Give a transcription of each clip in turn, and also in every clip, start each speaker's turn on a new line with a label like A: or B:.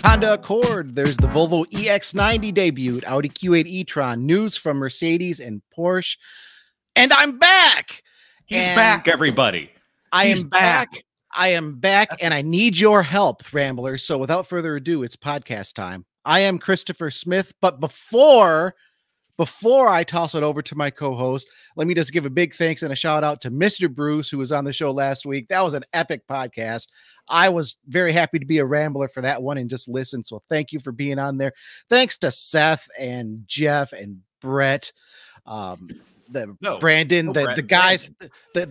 A: Honda Accord. There's the Volvo EX90 debuted, Audi Q8 E-Tron, news from Mercedes and Porsche. And I'm back.
B: He's back, everybody.
A: He's back. I am back, and I need your help, Ramblers. So without further ado, it's podcast time. I am Christopher Smith, but before I toss it over to my co-host, let me just give a big thanks and a shout out to Mr. Bruce, who was on the show last week. That was an epic podcast. I was very happy to be a Rambler for that one and just listen. So thank you for being on there. Thanks to Seth and Jeff and Brett, Brandon, the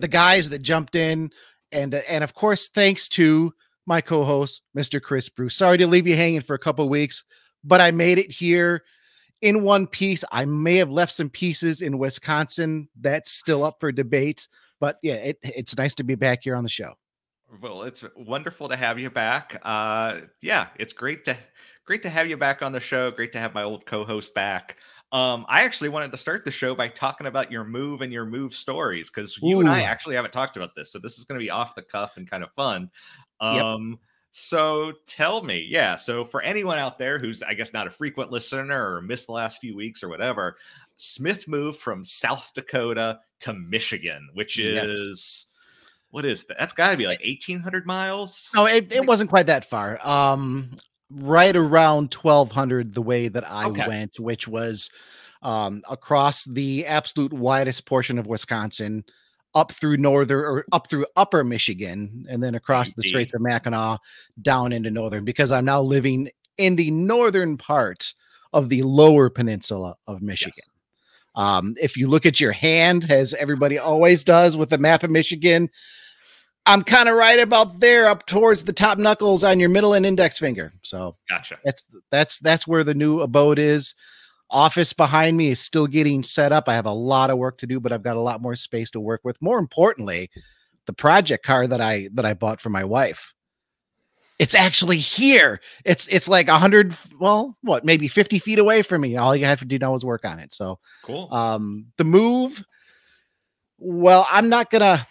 A: guys that jumped in, and of course, thanks to my co-host, Mr. Chris Bruce. Sorry to leave you hanging for a couple of weeks, but I made it here in one piece. I may have left some pieces in Wisconsin. That's still up for debate, but yeah, it's nice to be back here on the show.
B: Well, it's wonderful to have you back. Yeah, it's great to have you back on the show. Great to have my old co-host back. I actually wanted to start the show by talking about your move and your move stories, because you and I actually haven't talked about this. So this is going to be off the cuff and kind of fun. So tell me, so for anyone out there who's, I guess, not a frequent listener or missed the last few weeks or whatever, Smith moved from South Dakota to Michigan, which is, what is that? That's got to be like 1,800 miles.
A: No, it wasn't quite that far. Right around 1,200 the way that I went, which was across the absolute widest portion of Wisconsin, up through upper Michigan, and then across the Straits of Mackinac down into northern, because I'm now living in the northern part of the lower peninsula of Michigan. Yes. If you look at your hand, as everybody always does with the map of Michigan, I'm kind of right about there, up towards the top knuckles on your middle and index finger. So
B: gotcha.
A: That's where the new abode is. Office behind me is still getting set up. I have a lot of work to do, but I've got a lot more space to work with. More importantly, the project car that I bought for my wife, it's actually here. It's like 100, well, what, maybe 50 feet away from me. All you have to do now is work on it. So
B: cool.
A: The move, well, I'm not gonna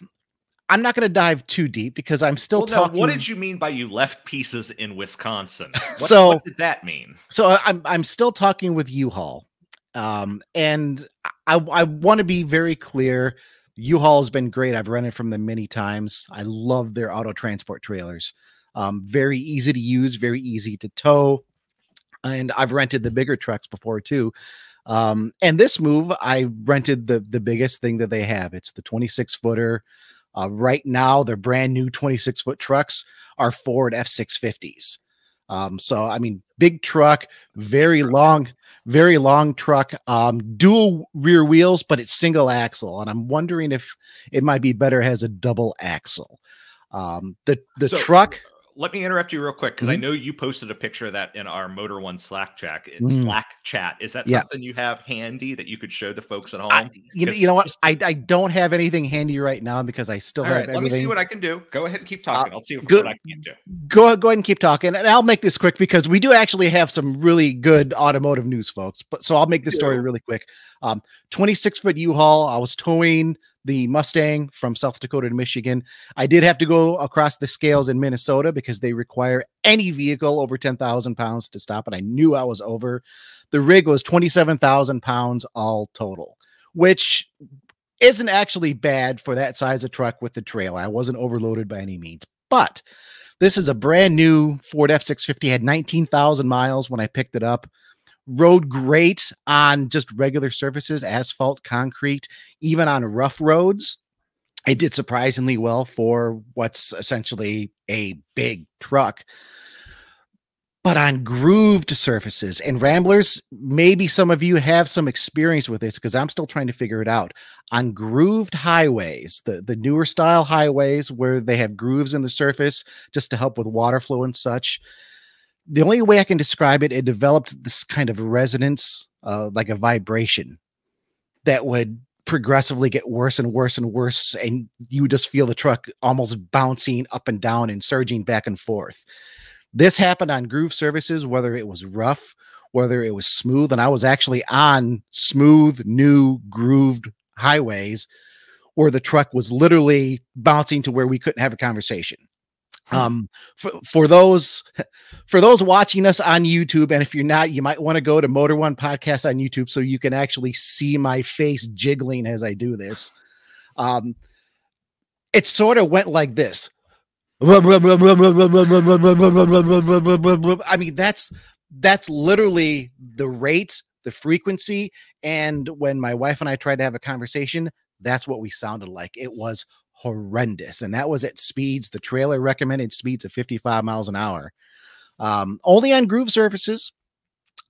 A: dive too deep because I'm still talking.
B: What did you mean by you left pieces in Wisconsin?
A: What
B: did that mean?
A: So I'm still talking with U-Haul. And I want to be very clear. U-Haul has been great. I've rented from them many times. I love their auto transport trailers. Very easy to use, very easy to tow. And I've rented the bigger trucks before too. And this move, I rented the biggest thing that they have. It's the 26-footer. Right now, their brand new 26-foot trucks are Ford F650s. So, I mean, big truck, very long truck, dual rear wheels, but it's single axle. And I'm wondering if it might be better as a double axle. The truck.
B: Let me interrupt you real quick, because I know you posted a picture of that in our Motor One Slack chat. Is that something you have handy that you could show the folks at home?
A: You know what? I don't have anything handy right now because I still have everything.
B: Let me see what I can do. Go ahead and keep talking. I'll see what I can do.
A: Go ahead and keep talking, and I'll make this quick because we do actually have some really good automotive news, folks. So I'll make this story really quick. 26-foot U-Haul. I was towing the Mustang from South Dakota to Michigan. I did have to go across the scales in Minnesota because they require any vehicle over 10,000 pounds to stop. And I knew I was over. The rig was 27,000 pounds all total, which isn't actually bad for that size of truck with the trailer. I wasn't overloaded by any means, but this is a brand new Ford F650, had 19,000 miles when I picked it up. Rode great on just regular surfaces, asphalt, concrete, even on rough roads. It did surprisingly well for what's essentially a big truck. But on grooved surfaces, and Ramblers, maybe some of you have some experience with this because I'm still trying to figure it out. On grooved highways, the newer style highways where they have grooves in the surface just to help with water flow and such, the only way I can describe it, it developed this kind of resonance, like a vibration that would progressively get worse and worse and worse. And you would just feel the truck almost bouncing up and down and surging back and forth. This happened on groove surfaces, whether it was rough, whether it was smooth. And I was actually on smooth, new grooved highways where the truck was literally bouncing to where we couldn't have a conversation. For those watching us on YouTube, and if you're not, you might want to go to Motor One Podcast on YouTube so you can actually see my face jiggling as I do this. It sort of went like this. I mean, that's literally the rate, the frequency, and when my wife and I tried to have a conversation, that's what we sounded like. It was horrendous, and that was at speeds, the trailer recommended speeds of 55 miles an hour. Only on groove surfaces.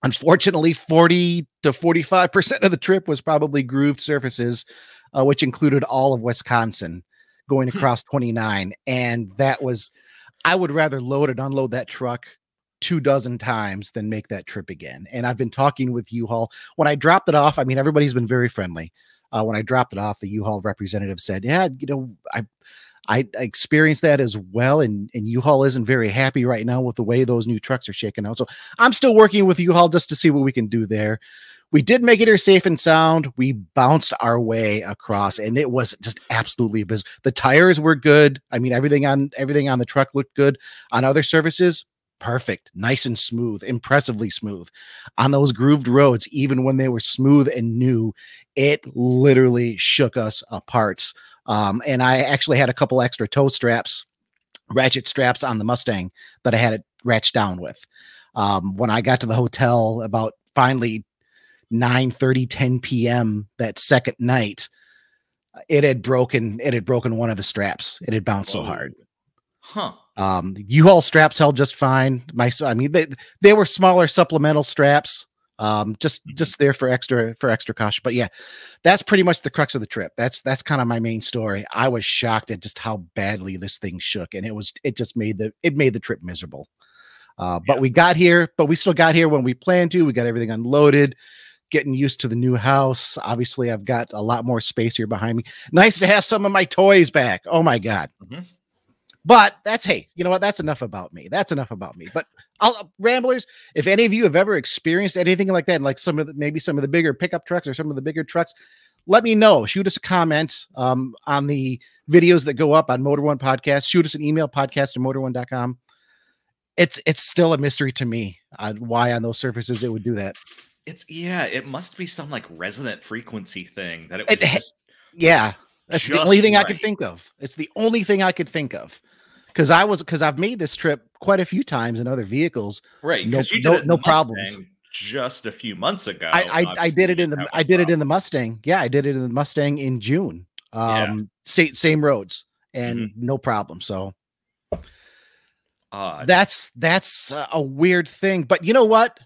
A: Unfortunately, 40 to 45% of the trip was probably grooved surfaces, which included all of Wisconsin going across 29. And that was, I would rather load and unload that truck 24 times than make that trip again. And I've been talking with U-Haul. When I dropped it off, I mean, everybody's been very friendly. When I dropped it off, the U-Haul representative said, yeah, you know, I experienced that as well. And U-Haul isn't very happy right now with the way those new trucks are shaking out. So I'm still working with U-Haul just to see what we can do there. We did make it here safe and sound. We bounced our way across, and it was just absolutely abysmal. The tires were good. I mean, everything on the truck looked good. On other surfaces, perfect, nice and smooth, impressively smooth. On those grooved roads, even when they were smooth and new, it literally shook us apart. And I actually had a couple extra toe straps, ratchet straps on the Mustang that I had it ratchet down with. When I got to the hotel about finally 9:30, 10 p.m. that second night, it had broken one of the straps. It had bounced so hard.
B: Huh.
A: U-Haul straps held just fine. I mean, they were smaller supplemental straps, just there for extra caution. But yeah, that's pretty much the crux of the trip. That's kind of my main story. I was shocked at just how badly this thing shook, and it just made the trip miserable. But we got here, but we still got here when we planned to. We got everything unloaded, getting used to the new house. Obviously, I've got a lot more space here behind me. Nice to have some of my toys back. Oh my God. But hey, you know what? That's enough about me. But Ramblers, if any of you have ever experienced anything like that, like maybe some of the bigger pickup trucks or some of the bigger trucks, let me know. Shoot us a comment on the videos that go up on Motor One Podcast. Shoot us an email, podcast@motor1.com. It's still a mystery to me why on those surfaces it would do that.
B: It must be some like resonant frequency thing that it was
A: that's the only thing I could think of. It's the only thing I could think of. Because I've made this trip quite a few times in other vehicles.
B: Right.
A: No problems.
B: Just a few months ago.
A: I did it in the Mustang. Yeah, I did it in the Mustang in June. Same roads and no problem. So that's a weird thing. But you know what?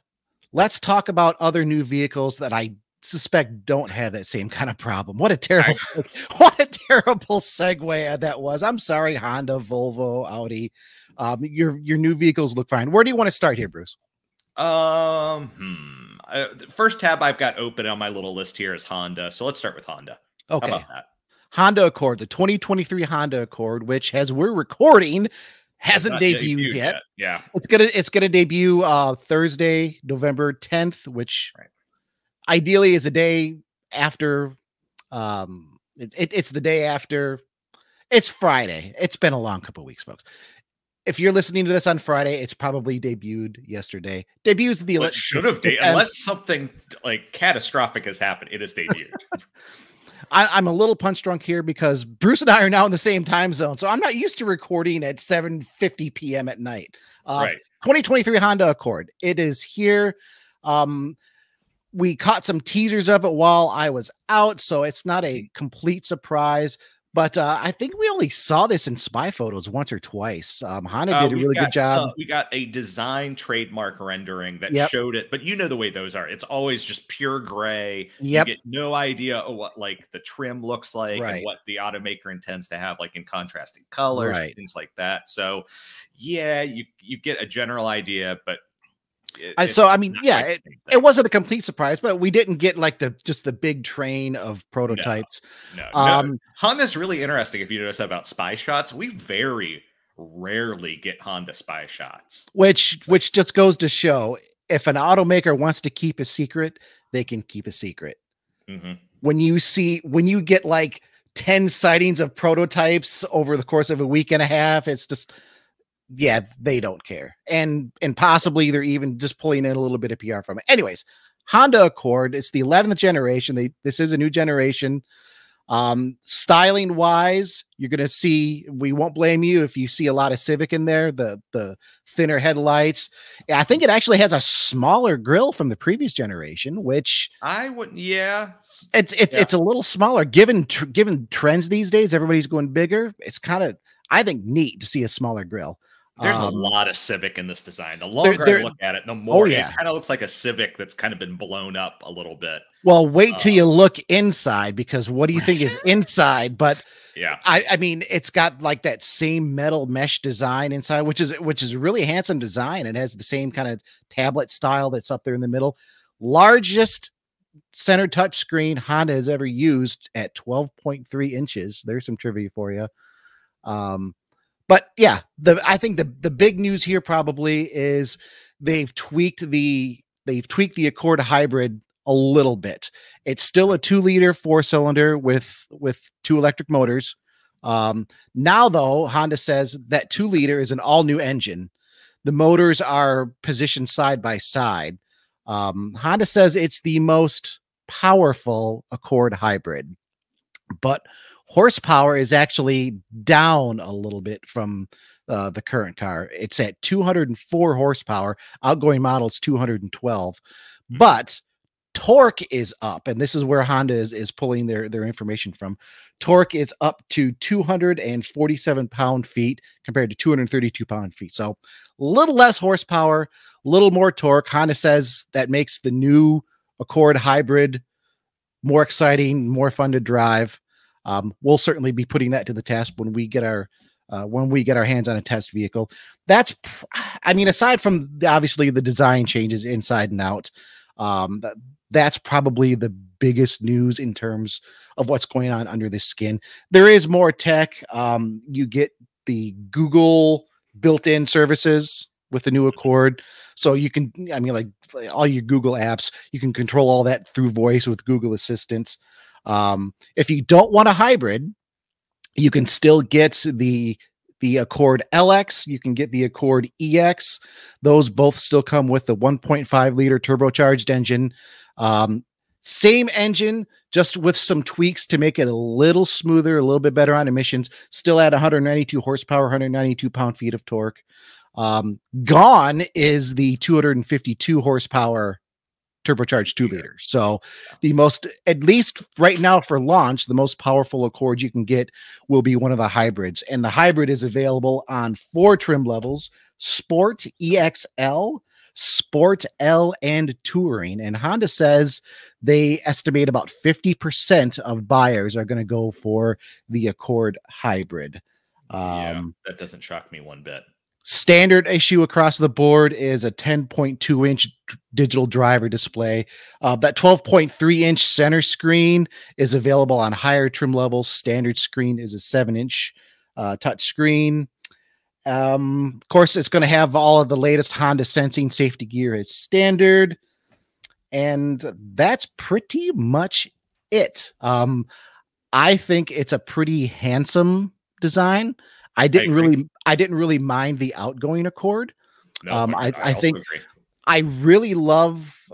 A: Let's talk about other new vehicles that I suspect don't have that same kind of problem. What a terrible segue that was. I'm sorry, Honda, Volvo, Audi. Your new vehicles look fine. Where do you want to start here, Bruce?
B: The first tab I've got open on my little list here is Honda. So let's start with Honda.
A: Okay.
B: How about that?
A: Honda Accord, the 2023 Honda Accord, which as we're recording hasn't debuted yet.
B: Yeah.
A: It's gonna debut Thursday, November 10th, which ideally is a day after. It's the day after. It's Friday. It's been a long couple of weeks, folks. If you're listening to this on Friday, it's probably debuted yesterday. Debuts the
B: it should have unless something like catastrophic has happened. It is debuted.
A: I'm a little punch drunk here because Bruce and I are now in the same time zone, so I'm not used to recording at 7:50 p.m. at night.
B: Right.
A: 2023 Honda Accord. It is here. We caught some teasers of it while I was out, so it's not a complete surprise. But I think we only saw this in spy photos once or twice. Honda did a really good job.
B: We got a design trademark rendering that showed it, but you know the way those are. It's always just pure gray. You get no idea of what like the trim looks like and what the automaker intends to have, like in contrasting colors and things like that. So, yeah, you get a general idea, but it wasn't a complete surprise, but we didn't get like the big train of prototypes. No. Honda's really interesting. If you notice about spy shots, we very rarely get Honda spy shots,
A: which just goes to show if an automaker wants to keep a secret, they can keep a secret. When you get like 10 sightings of prototypes over the course of a week and a half, it's just yeah, they don't care. And possibly they're even just pulling in a little bit of PR from it. Anyways, Honda Accord, it's the 11th generation. This is a new generation. Styling wise, you're going to see, we won't blame you if you see a lot of Civic in there, the thinner headlights. I think it actually has a smaller grille from the previous generation, which
B: I wouldn't. Yeah,
A: it's a little smaller given trends these days. Everybody's going bigger. It's kind of, I think, neat to see a smaller grille.
B: There's a lot of Civic in this design. The longer I look at it, the more it kind of looks like a Civic that's kind of been blown up a little bit.
A: Well, wait till you look inside, because what do you think is inside? But
B: yeah,
A: I mean, it's got like that same metal mesh design inside, which is a really handsome design. It has the same kind of tablet style that's up there in the middle. Largest center touch screen Honda has ever used at 12.3 inches. There's some trivia for you. But yeah, I think the big news here probably is they've tweaked the Accord hybrid a little bit. It's still a 2-liter 4-cylinder with 2 electric motors. Now though, Honda says that 2-liter is an all new engine. The motors are positioned side by side. Honda says it's the most powerful Accord hybrid, but horsepower is actually down a little bit from the current car. It's at 204 horsepower. Outgoing model is 212, but torque is up, and this is where Honda is pulling their information from. Torque is up to 247 pound-feet compared to 232 pound-feet. So a little less horsepower, a little more torque. Honda says that makes the new Accord hybrid more exciting, more fun to drive. We'll certainly be putting that to the test when we get our hands on a test vehicle. That's, I mean, aside from obviously the design changes inside and out, that's probably the biggest news in terms of what's going on under the skin. There is more tech. You get the Google built-in services with the new Accord. So you can, I mean, like all your Google apps, you can control all that through voice with Google Assistant. If you don't want a hybrid, you can still get the Accord LX. You can get the Accord EX. Those both still come with the 1.5-liter turbocharged engine. Same engine, just with some tweaks to make it a little smoother, a little bit better on emissions. Still at 192 horsepower, 192 pound-feet of torque. Gone is the 252 horsepower turbocharged 2-liter. So the most, at least right now for launch, the most powerful Accord you can get will be one of the hybrids. And the hybrid is available on 4 trim levels: Sport, EXL, Sport L, and Touring. And Honda says they estimate about 50% of buyers are going to go for the Accord hybrid.
B: Yeah, that doesn't shock me one bit.
A: Standard issue across the board is a 10.2-inch digital driver display. That 12.3-inch center screen is available on higher trim levels. Standard screen is a 7-inch touch screen. Of course, it's going to have all of the latest Honda sensing safety gear as standard. And that's pretty much it. I think it's a pretty handsome design. I didn't really mind the outgoing Accord.
B: No,
A: I think agree. I really love,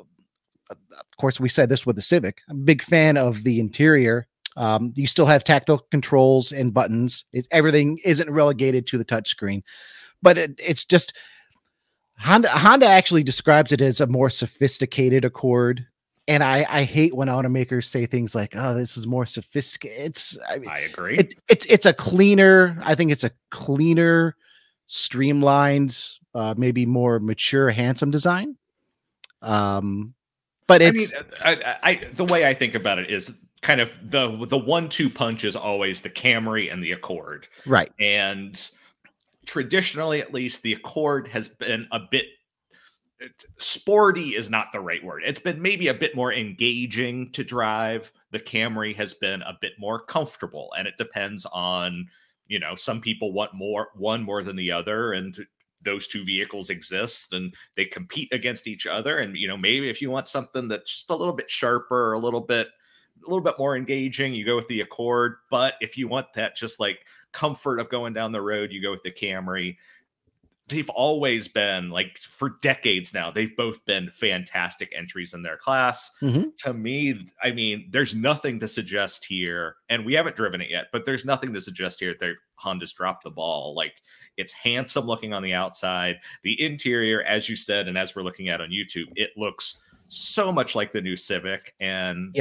A: of course, we said this with the Civic. I'm a big fan of the interior. You still have tactile controls and buttons. Everything isn't relegated to the touchscreen, but it's just Honda actually describes it as a more sophisticated Accord. And I hate when automakers say things like, "Oh, this is more sophisticated."
B: I agree.
A: It's a cleaner. I think it's a cleaner, streamlined, maybe more mature, handsome design. But it's,
B: I mean, the way I think about it is kind of the 1-2 punch is always the Camry and the Accord,
A: right?
B: And traditionally, at least, the Accord has been a bit. Sporty is not the right word. It's been maybe a bit more engaging to drive. The Camry has been a bit more comfortable, and it depends on, you know, some people want one more than the other, and those two vehicles exist and they compete against each other. And, you know, maybe if you want something that's just a little bit sharper, a little bit more engaging, you go with the Accord. But if you want that just like comfort of going down the road, you go with the Camry. they've always been, like, for decades now, they've both been fantastic entries in their class. To me, I mean, there's nothing to suggest here, and we haven't driven it yet, but there's nothing to suggest here that Honda's dropped the ball. Like, it's handsome looking on the outside. The interior, as you said, and as we're looking at on YouTube, it looks so much like the new Civic. And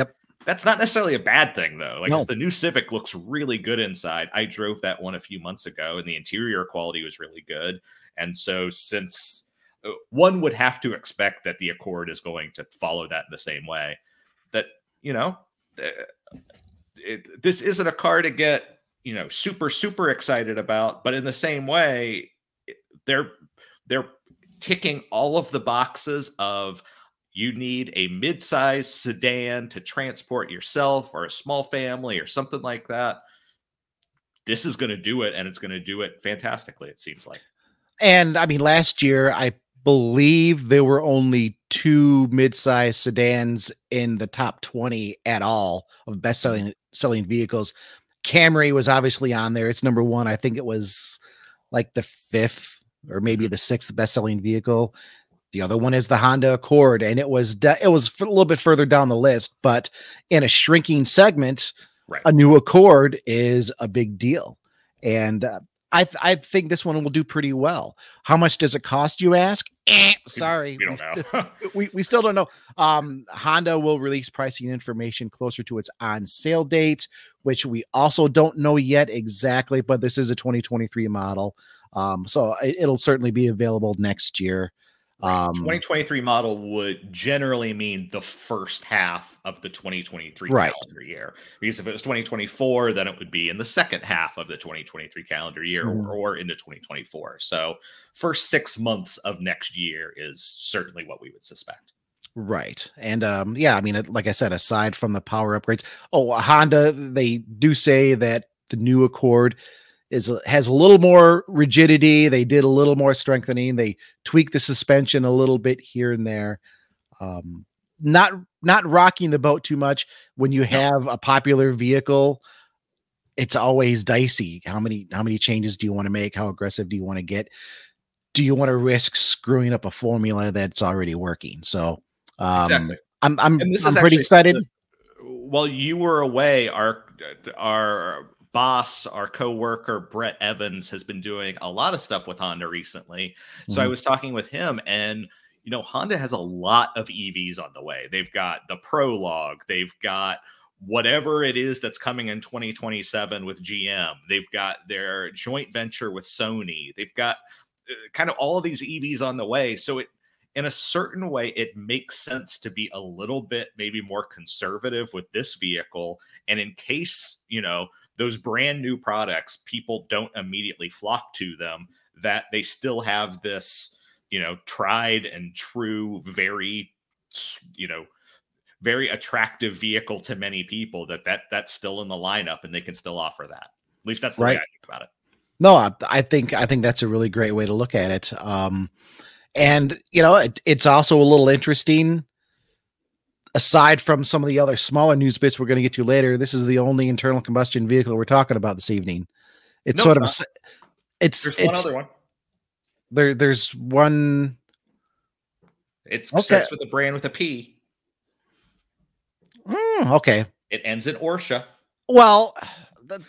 B: that's not necessarily a bad thing, though. Like, the new Civic looks really good inside. I drove that one a few months ago, and the interior quality was really good. And so, since one would have to expect that the Accord is going to follow that in the same way, that, you know, this isn't a car to get, you know, super excited about, but in the same way, they're ticking all of the boxes of, you need a mid-size sedan to transport yourself or a small family or something like that. This is going to do it, and it's going to do it fantastically, it seems like.
A: And I mean, last year, I believe there were only 2 mid-size sedans in the top 20 at all of best-selling vehicles. Camry was obviously on there. It's number 1. I think it was like the 5th or maybe the 6th best-selling vehicle. The other one is the Honda Accord, and it was a little bit further down the list, but in a shrinking segment, a new Accord is a big deal. And I think this one will do pretty well. How much does it cost, you ask? Sorry.
B: We don't know.
A: we still don't know. Honda will release pricing information closer to its on sale date, which we also don't know yet exactly, but this is a 2023 model. So it'll certainly be available next year.
B: 2023 model would generally mean the first half of the 2023 calendar year, because if it was 2024, then it would be in the second half of the 2023 calendar year or into 2024. So first 6 months of next year is certainly what we would suspect.
A: Right. And yeah, I mean, like I said, aside from the power upgrades, Honda, they do say that the new Accord has a little more rigidity. They did a little more strengthening. They tweaked the suspension a little bit here and there. Not rocking the boat too much. When you have a popular vehicle, it's always dicey. How many changes do you want to make? How aggressive do you want to get? Do you want to risk screwing up a formula that's already working? So
B: exactly.
A: I'm pretty excited.
B: While you were away, our boss, our co-worker Brett Evans, has been doing a lot of stuff with Honda recently. So I was talking with him, and you know, Honda has a lot of EVs on the way. They've got the Prologue, they've got whatever it is that's coming in 2027 with GM, they've got their joint venture with Sony, they've got kind of all of these EVs on the way. So it, in a certain way, it makes sense to be a little bit maybe more conservative with this vehicle. And in case, you know, those brand new products, people don't immediately flock to them, that they still have this, you know, tried and true, very, you know, very attractive vehicle to many people, that's still in the lineup and they can still offer that. At least that's the way I think about it.
A: No, I think that's a really great way to look at it. And you know, it's also a little interesting. Aside from some of the other smaller news bits we're going to get to later, this is the only internal combustion vehicle we're talking about this evening. It's there's one other one. There's one.
B: It starts with a brand with a P.
A: Okay.
B: It ends in Porsche.
A: Well,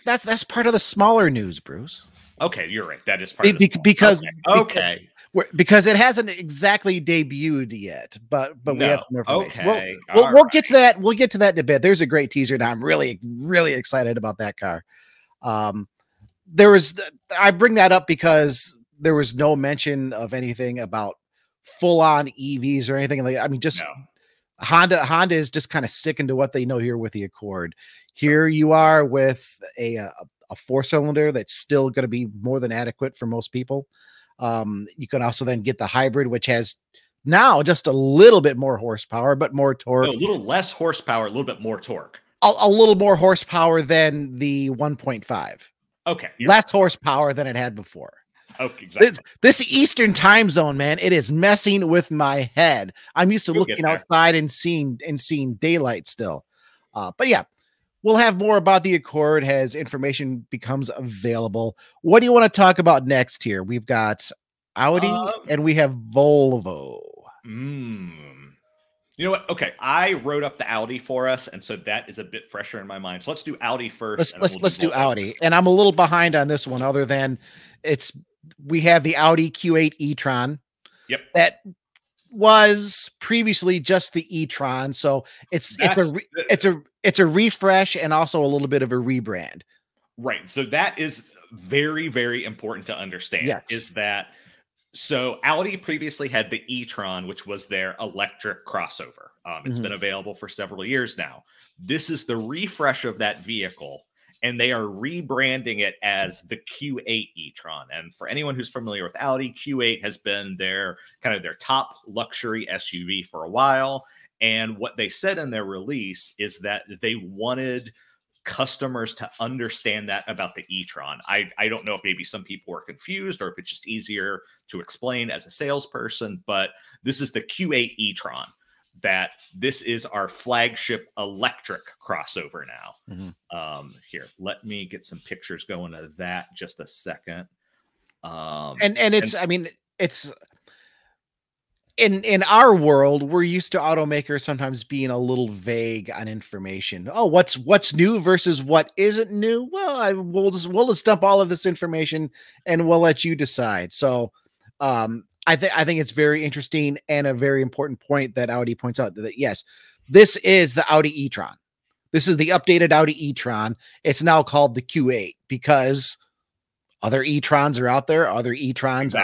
A: that's part of the smaller news, Bruce.
B: Okay, you're right. That is part of
A: because
B: because
A: it hasn't exactly debuted yet, but we have more information.
B: Okay,
A: we'll get to that. We'll get to that in a bit. There's a great teaser, and I'm really excited about that car. I bring that up because there was no mention of anything about full-on EVs or anything like. I mean, just Honda is just kind of sticking to what they know here with the Accord. Here you are with a 4-cylinder that's still going to be more than adequate for most people. You can also then get the hybrid, which has now just a little bit more horsepower, but more torque.
B: No, a little less horsepower, a little bit more torque.
A: A little more horsepower than the 1.5.
B: Okay.
A: Less horsepower than it had before.
B: Okay, exactly.
A: This Eastern time zone, man, it is messing with my head. I'm used to looking outside and seeing daylight still. But yeah, we'll have more about the Accord as information becomes available. What do you want to talk about next here? We've got Audi and we have Volvo.
B: You know what? Okay, I wrote up the Audi for us, and so that is a bit fresher in my mind. So let's do Audi first.
A: Let's do Audi. And I'm a little behind on this one, other than we have the Audi Q8 E-Tron.
B: Yep.
A: That was previously just the E-Tron, so it's a refresh and also a little bit of a rebrand.
B: Right. So that is very, very important to understand.
A: Yes.
B: Is that so? Audi previously had the E-Tron, which was their electric crossover. It's been available for several years now. This is the refresh of that vehicle, and they are rebranding it as the Q8 E-Tron. And for anyone who's familiar with Audi, Q8 has been their top luxury SUV for a while. And what they said in their release is that they wanted customers to understand that about the E-Tron. I don't know if maybe some people were confused or if it's just easier to explain as a salesperson, but this is the Q8 E-Tron. That this is our flagship electric crossover now. Here, let me get some pictures going of that just a second.
A: I mean, it's in our world, we're used to automakers sometimes being a little vague on information. Oh, what's new versus what isn't new? Well, we'll just dump all of this information and we'll let you decide. So, I think it's very interesting and a very important point that Audi points out that yes, this is the Audi E-Tron. This is the updated Audi E-Tron. It's now called the Q8 because other E-Trons are out there. Other E-Trons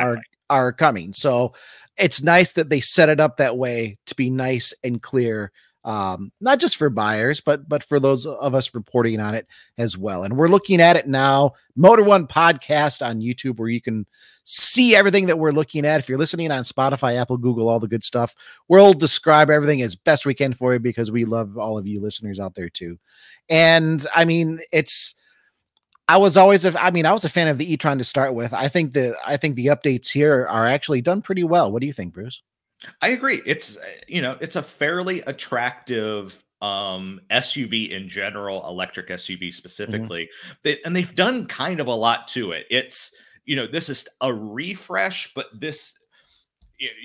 A: are coming. So it's nice that they set it up that way to be nice and clear. Not just for buyers, but for those of us reporting on it as well. And we're looking at it now, Motor One Podcast on YouTube, where you can see everything that we're looking at. If you're listening on Spotify, Apple, Google, all the good stuff, we'll describe everything as best we can for you because we love all of you listeners out there too. And I mean, I was a fan of the E-Tron to start with. I think the updates here are actually done pretty well. What do you think, Bruce?
B: I agree. It's a fairly attractive SUV in general, electric SUV specifically. They've done kind of a lot to it. It's, this is a refresh, but this,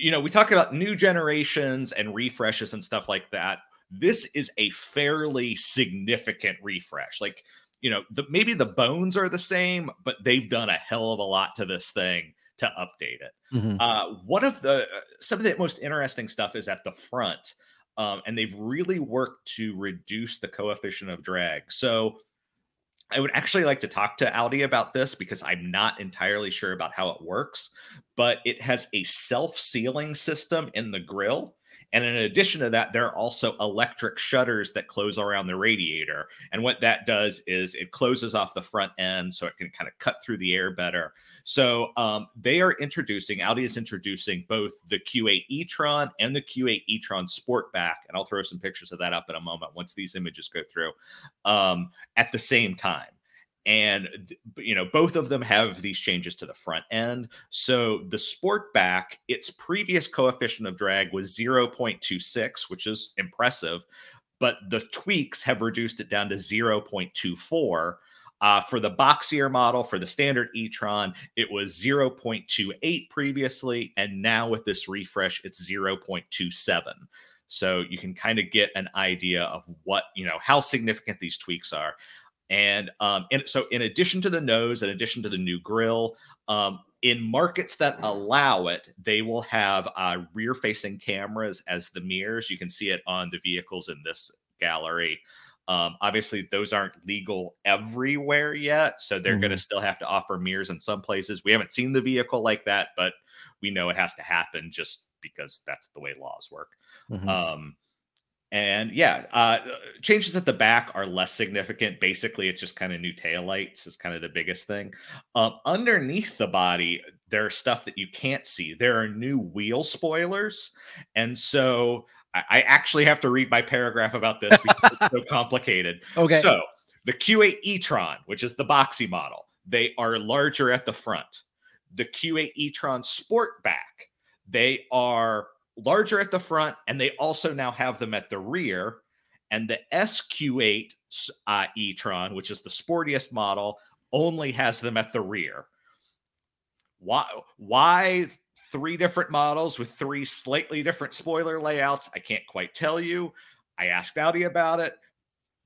B: we talk about new generations and refreshes and stuff like that. This is a fairly significant refresh. Like, maybe the bones are the same, but they've done a hell of a lot to this thing to update it. Some of the most interesting stuff is at the front, and they've really worked to reduce the coefficient of drag. So I would actually like to talk to Audi about this because I'm not entirely sure about how it works, but it has a self-sealing system in the grille. And in addition to that, there are also electric shutters that close around the radiator. And what that does is it closes off the front end so it can kind of cut through the air better. So Audi is introducing both the Q8 E-Tron and the Q8 E-Tron Sportback. And I'll throw some pictures of that up in a moment once these images go through at the same time. And, both of them have these changes to the front end. So the Sportback, its previous coefficient of drag was 0.26, which is impressive. But the tweaks have reduced it down to 0.24. For the boxier model, for the standard E-Tron, it was 0.28 previously. And now with this refresh, it's 0.27. So you can kind of get an idea of what, how significant these tweaks are. And so in addition to the nose, in addition to the new grille, in markets that allow it, they will have rear-facing cameras as the mirrors. You can see it on the vehicles in this gallery. Obviously, those aren't legal everywhere yet, so they're going to still have to offer mirrors in some places. We haven't seen the vehicle like that, but we know it has to happen just because that's the way laws work. And yeah, changes at the back are less significant. Basically, it's just kind of new taillights is kind of the biggest thing. Underneath the body, there's stuff that you can't see. There are new wheel spoilers. And so I actually have to read my paragraph about this because it's so complicated.
A: Okay.
B: So the Q8 E-Tron, which is the boxy model, they are larger at the front. The Q8 E-Tron Sportback, they are larger at the front, and they also now have them at the rear. And the SQ8 E-Tron, which is the sportiest model, only has them at the rear. Why 3 different models with 3 slightly different spoiler layouts? I can't quite tell you. I asked Audi about it.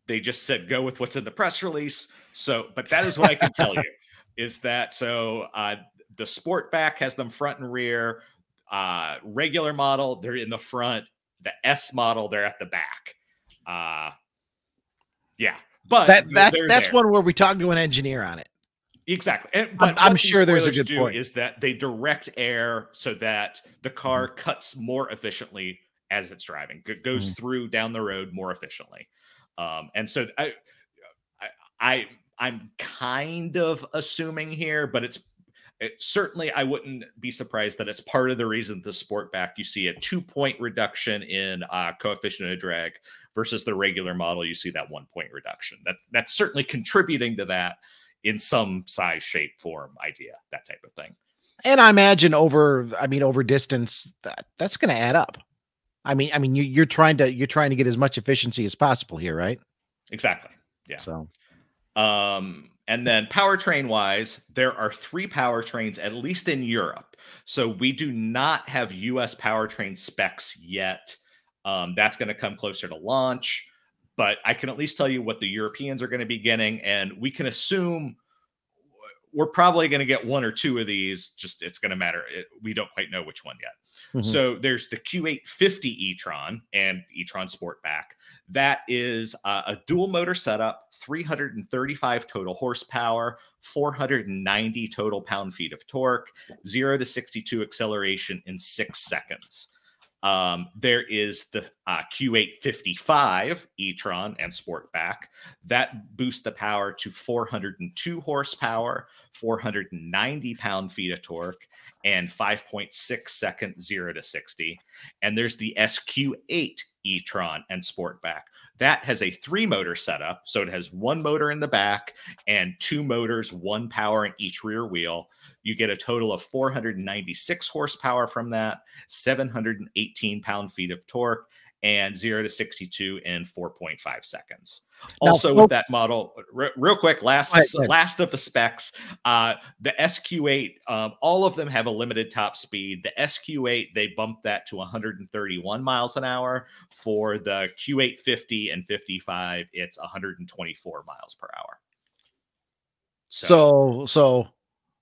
B: They just said, go with what's in the press release. So, but that is what I can tell you is that, so the Sportback has them front and rear, regular model, they're in the front, the S model, they're at the back. Yeah, but
A: that's one where we talked to an engineer on it.
B: Exactly. But
A: I'm sure there's a good point.
B: Is that they direct air so that the car cuts more efficiently as it's driving. It goes through down the road more efficiently. And so I'm kind of assuming here, but it's certainly, I wouldn't be surprised that it's part of the reason the Sportback, you see a 2-point reduction in coefficient of drag versus the regular model. You see that 1-point reduction. That's certainly contributing to that in some size, shape, form, idea, that type of thing.
A: And I imagine over distance, that's going to add up. I mean, you're trying to get as much efficiency as possible here, right?
B: Exactly. Yeah.
A: So,
B: and then powertrain wise, there are 3 powertrains, at least in Europe. So we do not have US powertrain specs yet. That's going to come closer to launch, but I can at least tell you what the Europeans are going to be getting. And we can assume we're probably going to get 1 or 2 of these. Just, it's going to matter. We don't quite know which one yet. So there's the Q8 E-Tron and E-Tron Sportback. That is a dual motor setup, 335 total horsepower, 490 total pound-feet of torque, 0 to 62 acceleration in 6 seconds. There is the Q8 E-Tron and Sportback. That boosts the power to 402 horsepower, 490 pound-feet of torque, and 5.6 second 0 to 60. And there's the SQ8 E-Tron and Sportback. That has a 3-motor setup. So it has 1 motor in the back and 2 motors, 1 power in each rear wheel. You get a total of 496 horsepower from that, 718 pound-feet of torque, and 0 to 62 in 4.5 seconds. Also, with that model, real quick, last of the specs, the SQ8, all of them have a limited top speed. The SQ8, they bumped that to 131 miles an hour. For the Q8 and 55, it's 124 miles per hour.
A: So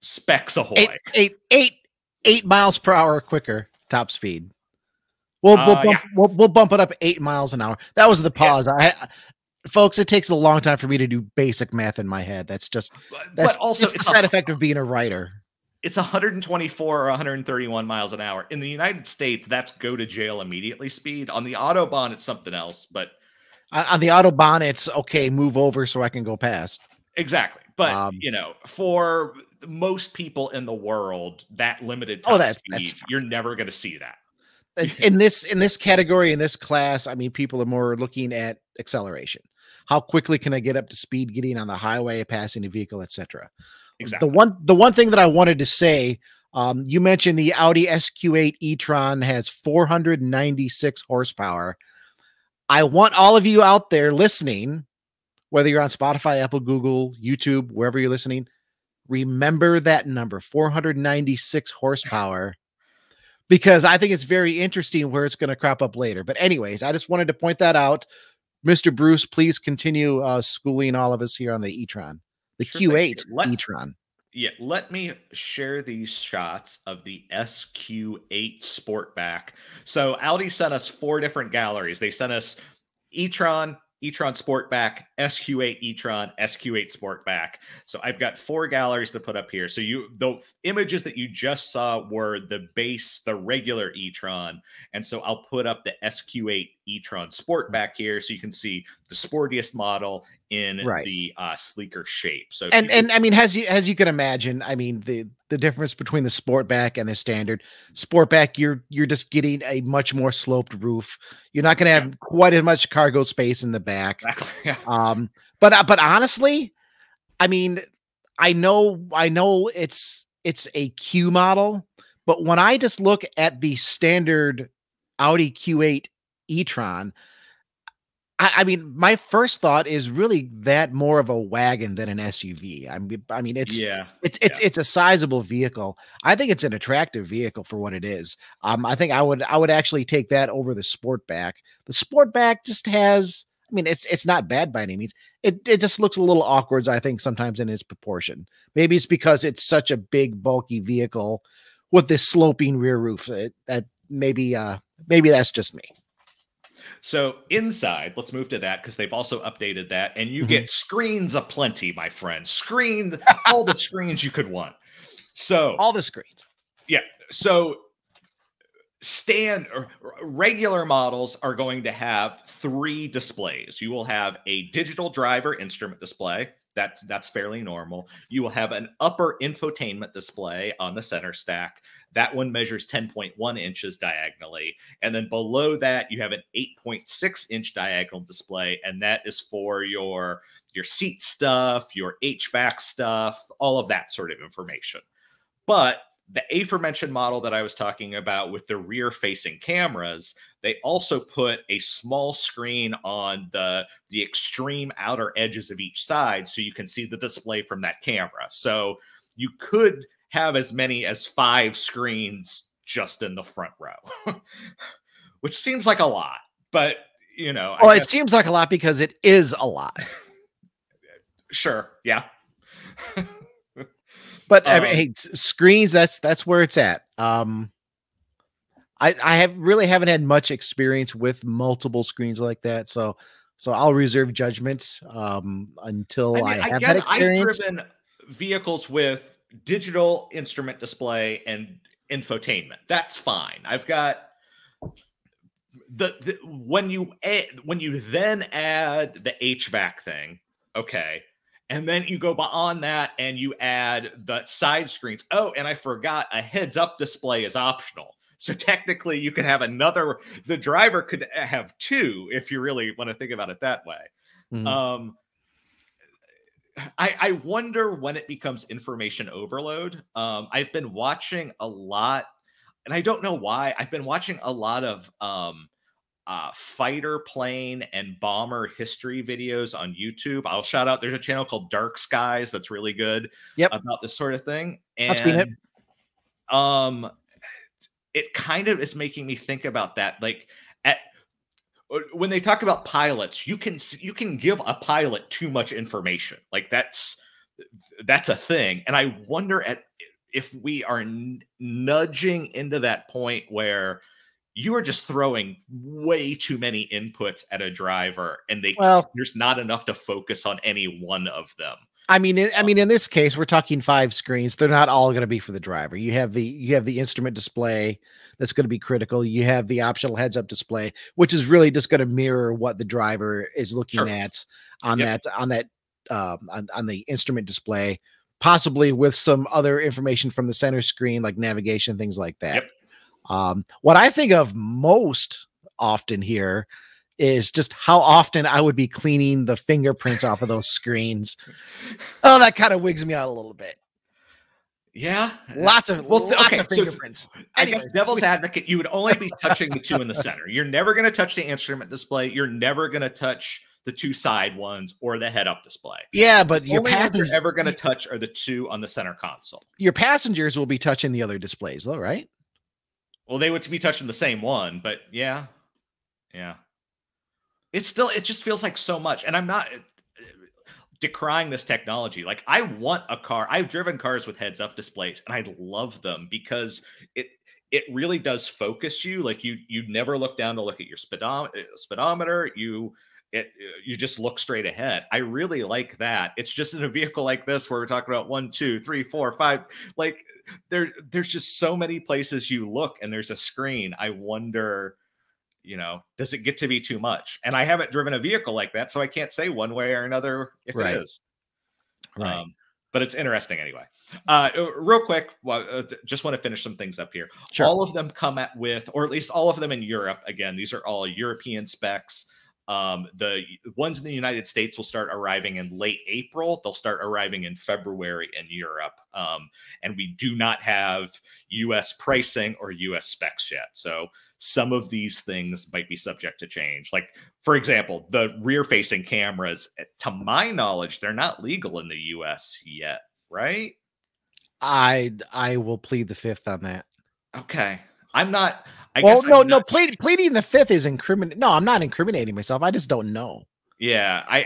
B: specs ahoy.
A: 8 miles per hour quicker top speed. We'll bump it up 8 miles an hour. That was the pause. Yeah. Folks, it takes a long time for me to do basic math in my head. That's also the side effect of being a writer.
B: It's 124 or 131 miles an hour. In the United States, that's go to jail immediately speed. On the Autobahn, it's something else. But
A: on the Autobahn, it's okay, move over so I can go past.
B: Exactly. But, for most people in the world, that limited top speed, you're never going to see that.
A: In this category, in this class, I mean, people are more looking at acceleration. How quickly can I get up to speed, getting on the highway, passing a vehicle, etc.
B: Exactly.
A: The one thing that I wanted to say, you mentioned the Audi SQ8 E-Tron has 496 horsepower. I want all of you out there listening, whether you're on Spotify, Apple, Google, YouTube, wherever you're listening, remember that number, 496 horsepower. Because I think it's very interesting where it's going to crop up later. But anyways, I just wanted to point that out. Mr. Bruce, please continue schooling all of us here on the E-Tron, the Q8 E-Tron.
B: Yeah, let me share these shots of the SQ8 Sportback. So Audi sent us 4 different galleries. They sent us E-Tron, E-Tron Sportback, SQ8 E-Tron, SQ8 Sportback. So I've got 4 galleries to put up here. So the images that you just saw were the base, the regular E-Tron. And so I'll put up the SQ8 E-Tron Sportback here so you can see the sportiest model in the sleeker shape. So
A: and I mean, as you can imagine, I mean, the difference between the Sportback and the standard Sportback, you're just getting a much more sloped roof. You're not going to have quite as much cargo space in the back. But honestly, I mean, I know it's a Q model, but when I just look at the standard Audi Q8 E-Tron, I mean, my first thought is really that more of a wagon than an SUV. I mean, it's a sizable vehicle. I think it's an attractive vehicle for what it is. I think I would actually take that over the Sportback. The Sportback just has, I mean, it's not bad by any means. It just looks a little awkward, I think, sometimes in its proportion. Maybe it's because it's such a big, bulky vehicle with this sloping rear roof. That maybe that's just me.
B: So inside, let's move to that because they've also updated that, and you get screens aplenty, my friend. Screens, all the screens you could want. So
A: all the screens.
B: Yeah. So regular models are going to have 3 displays. You will have a digital driver instrument display. That's fairly normal. You will have an upper infotainment display on the center stack. That one measures 10.1 inches diagonally. And then below that, you have an 8.6-inch diagonal display. And that is for your seat stuff, your HVAC stuff, all of that sort of information. But the aforementioned model that I was talking about with the rear-facing cameras, they also put a small screen on the extreme outer edges of each side so you can see the display from that camera. So you could have as many as 5 screens just in the front row, which seems like a lot, but you know.
A: Well, it seems like a lot because it is a lot.
B: Sure. Yeah.
A: But hey, screens, that's where it's at. I haven't had much experience with multiple screens like that, so I'll reserve judgment until I have that experience.
B: I've driven vehicles with digital instrument display and infotainment. That's fine. I've got when you then add the HVAC thing, okay. And then you go beyond that and you add the side screens. Oh, and I forgot, a heads-up display is optional. So technically you can have the driver could have 2 if you really want to think about it that way. Mm-hmm. I wonder when it becomes information overload. I've been watching a lot, and I don't know why. I've been watching a lot of fighter plane and bomber history videos on YouTube. I'll shout out, there's a channel called Dark Skies that's really good about this sort of thing. And
A: I've seen it.
B: It kind of is making me think about that. Like when they talk about pilots, you can give a pilot too much information. Like that's a thing. And I wonder if we are nudging into that point where you are just throwing way too many inputs at a driver, and there's not enough to focus on any one of them.
A: I mean, in this case, we're talking 5 screens. They're not all going to be for the driver. You have the instrument display that's going to be critical. You have the optional heads-up display, which is really just going to mirror what the driver is looking at on the instrument display, possibly with some other information from the center screen, like navigation, things like that. What I think of most often here is just how often I would be cleaning the fingerprints off of those screens. Oh, that kind of wigs me out a little bit.
B: Yeah.
A: Lots of fingerprints.
B: So I guess devil's advocate, you would only be touching the 2 in the center. You're never going to touch the instrument display. You're never going to touch the 2 side ones or the head-up display.
A: Yeah, but your
B: passengers you're ever going to touch are the 2 on the center console.
A: Your passengers will be touching the other displays, though, right?
B: Well, they would be touching the same one, but yeah. It just feels like so much. And I'm not decrying this technology. Like, I want a car. I've driven cars with heads-up displays, and I love them because it really does focus you. Like, you never look down to look at your speedometer. You just look straight ahead. I really like that. It's just in a vehicle like this where we're talking about 1, 2, 3, 4, 5. Like, there's just so many places you look and there's a screen. I wonder, does it get to be too much? And I haven't driven a vehicle like that, so I can't say one way or another if it is. Right. But it's interesting anyway. Real quick, just want to finish some things up here. Sure. All of them come with, or at least all of them in Europe. Again, these are all European specs. The ones in the United States will start arriving in late April. They'll start arriving in February in Europe. And we do not have US pricing or US specs yet. So some of these things might be subject to change. Like, for example, the rear-facing cameras, to my knowledge, they're not legal in the US yet, right?
A: I will plead the fifth on that.
B: Okay. I'm not.
A: Pleading the fifth is incriminating. No, I'm not incriminating myself. I just don't know.
B: Yeah,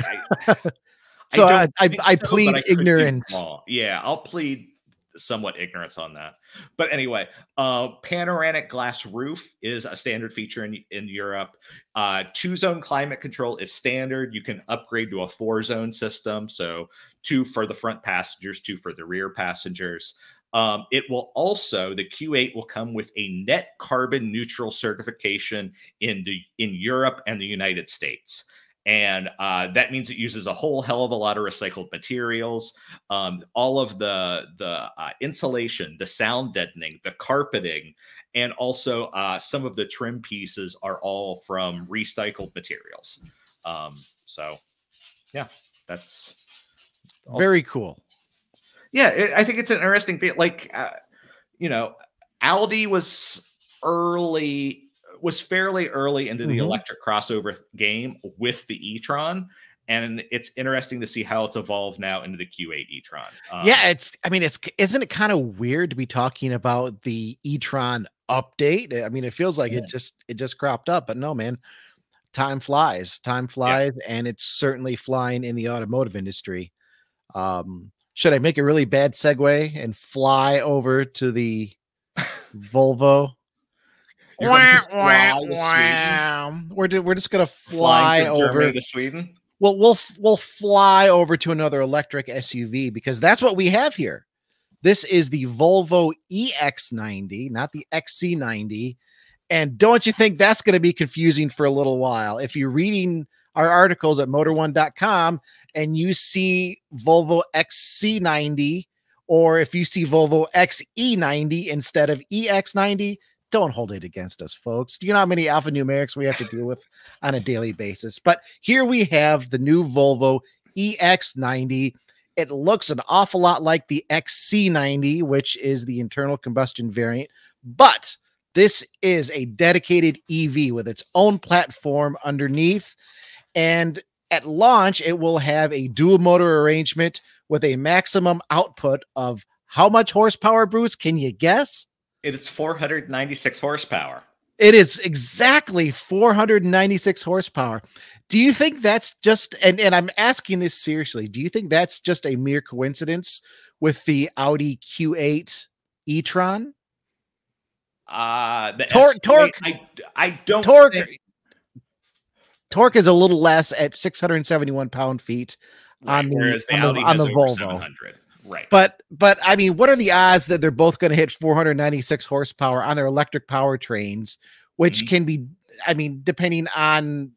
A: so I plead ignorance.
B: Yeah, I'll plead somewhat ignorance on that. But anyway, panoramic glass roof is a standard feature in Europe. 2-zone climate control is standard. You can upgrade to a 4-zone system. So 2 for the front passengers, 2 for the rear passengers. It will also, the Q8 will come with a net carbon neutral certification in Europe and the United States. And that means it uses a whole hell of a lot of recycled materials. All of the insulation, the sound deadening, the carpeting, and also some of the trim pieces are all from recycled materials. So, yeah, that's
A: very cool.
B: Yeah, I think it's an interesting bit. Like, Audi was fairly early into the electric crossover game with the E-Tron, and it's interesting to see how it's evolved now into the Q8 E-Tron.
A: Isn't it kind of weird to be talking about the E-Tron update? I mean, it feels like it just cropped up, but no, man, time flies, and it's certainly flying in the automotive industry. Should I make a really bad segue and fly over to the Volvo? We're just gonna fly over
B: to Sweden.
A: Well, we'll fly over to another electric SUV because that's what we have here. This is the Volvo EX90, not the XC90. And don't you think that's going to be confusing for a little while? If you're reading our articles at motor1.com and you see Volvo XC90, or if you see Volvo XE90 instead of EX90, don't hold it against us, folks. Do you know how many alphanumerics we have to deal with on a daily basis? But here we have the new Volvo EX90. It looks an awful lot like the XC90, which is the internal combustion variant, but this is a dedicated EV with its own platform underneath. And at launch, it will have a dual motor arrangement with a maximum output of how much horsepower, Bruce? Can you guess?
B: It's 496 horsepower.
A: It is exactly 496 horsepower. Do you think that's just, and I'm asking this seriously, do you think that's just a mere coincidence with the Audi Q8 E-Tron? Torque is a little less at 671 pound-feet on the Volvo.
B: Right.
A: But I mean, what are the odds that they're both going to hit 496 horsepower on their electric powertrains, which can be, I mean, depending on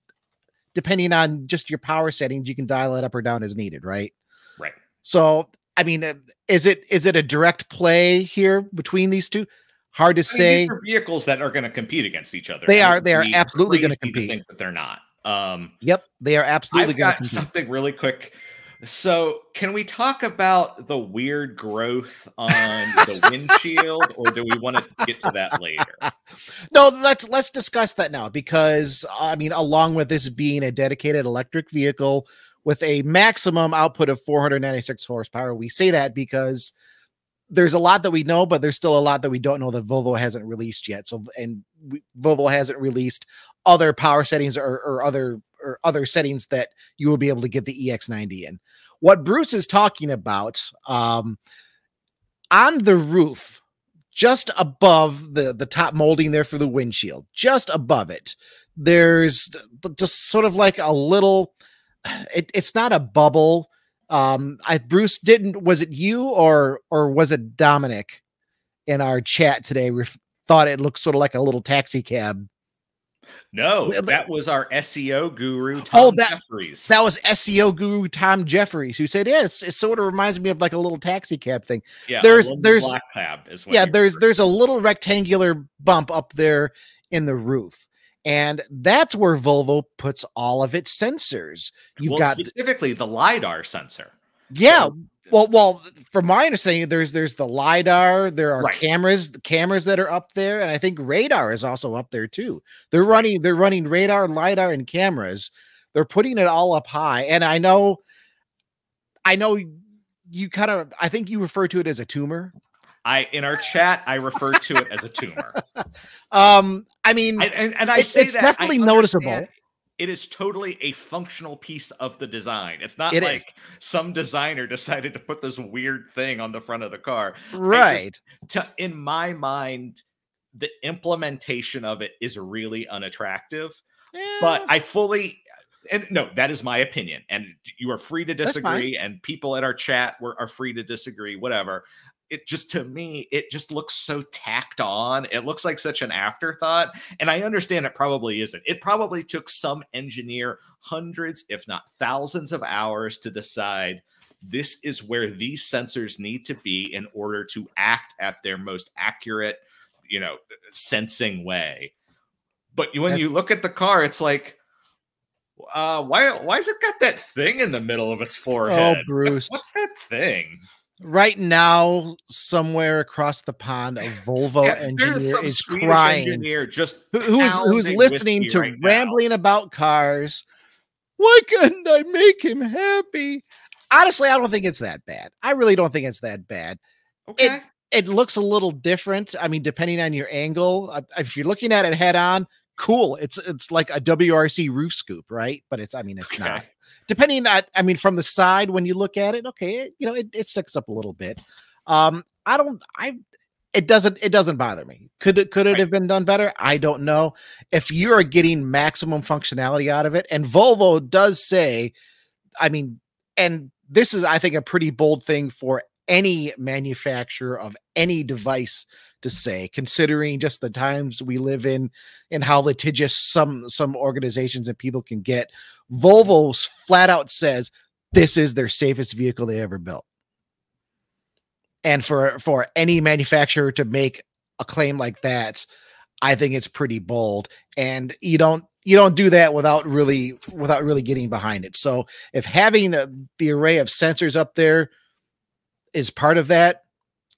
A: just your power settings, you can dial it up or down as needed, right?
B: Right.
A: So, I mean, is it a direct play here between these two? Hard to say.
B: These are vehicles that are going to compete against each other.
A: They are absolutely going to compete.
B: Think that they're not.
A: Yep, they are absolutely going to compete.
B: Something really quick. So, can we talk about the weird growth on the windshield, or do we want to get to that later?
A: No, let's discuss that now, because I mean, along with this being a dedicated electric vehicle with a maximum output of 496 horsepower, we say that because there's a lot that we know, but there's still a lot that we don't know that Volvo hasn't released yet. So, Volvo hasn't released other power settings or other settings that you will be able to get the EX90 in. What Bruce is talking about, on the roof, just above the top molding there for the windshield, just above it, there's just sort of like a little, it's not a bubble. Bruce was it you or was it Dominic in our chat today? We thought it looked sort of like a little taxi cab.
B: No, that was our SEO guru, Tom Jeffries.
A: That was SEO guru Tom Jeffries, who said, yes, it sort of reminds me of like a little taxi cab thing.
B: Yeah,
A: there's
B: black cab as well.
A: Yeah, there's a little rectangular bump up there in the roof. And that's where Volvo puts all of its sensors. You've got
B: specifically the LiDAR sensor.
A: Yeah. Well, from my understanding, there's the LiDAR, there are cameras that are up there, and I think radar is also up there too. They're running radar, LiDAR, and cameras. They're putting it all up high. And I know you kind of, I think you refer to it as a tumor.
B: In our chat, I refer to it as a tumor.
A: I mean,
B: I say
A: it's definitely noticeable.
B: It is totally a functional piece of the design. It's not like some designer decided to put this weird thing on the front of the car.
A: Right.
B: In my mind, the implementation of it is really unattractive. But I fully, and no, that is my opinion. And you are free to disagree. And people at our chat are free to disagree, whatever. It just, to me, it just looks so tacked on. It looks like such an afterthought. And I understand it probably isn't. It probably took some engineer hundreds, if not thousands of hours to decide this is where these sensors need to be in order to act at their most accurate, sensing way. But when you look at the car, it's like, why has it got that thing in the middle of its forehead?
A: Oh, Bruce.
B: What's that thing?
A: Right now, somewhere across the pond, a Volvo engineer is crying. Who's listening to rambling about cars. Why couldn't I make him happy? Honestly, I don't think it's that bad. I really don't think it's that bad.
B: Okay.
A: It looks a little different. I mean, depending on your angle, if you're looking at it head on, cool. It's like a WRC roof scoop, right? But it's not. Depending on, from the side, when you look at it, okay, it sticks up a little bit. It doesn't bother me. Could it have been done better? I don't know. If you're getting maximum functionality out of it, and Volvo does say, and this is, I think, a pretty bold thing for any manufacturer of any device to say, considering just the times we live in and how litigious some organizations and people can get. Volvo flat out says this is their safest vehicle they ever built. And for any manufacturer to make a claim like that, I think it's pretty bold. And you don't do that without really getting behind it. So if having the array of sensors up there is part of that,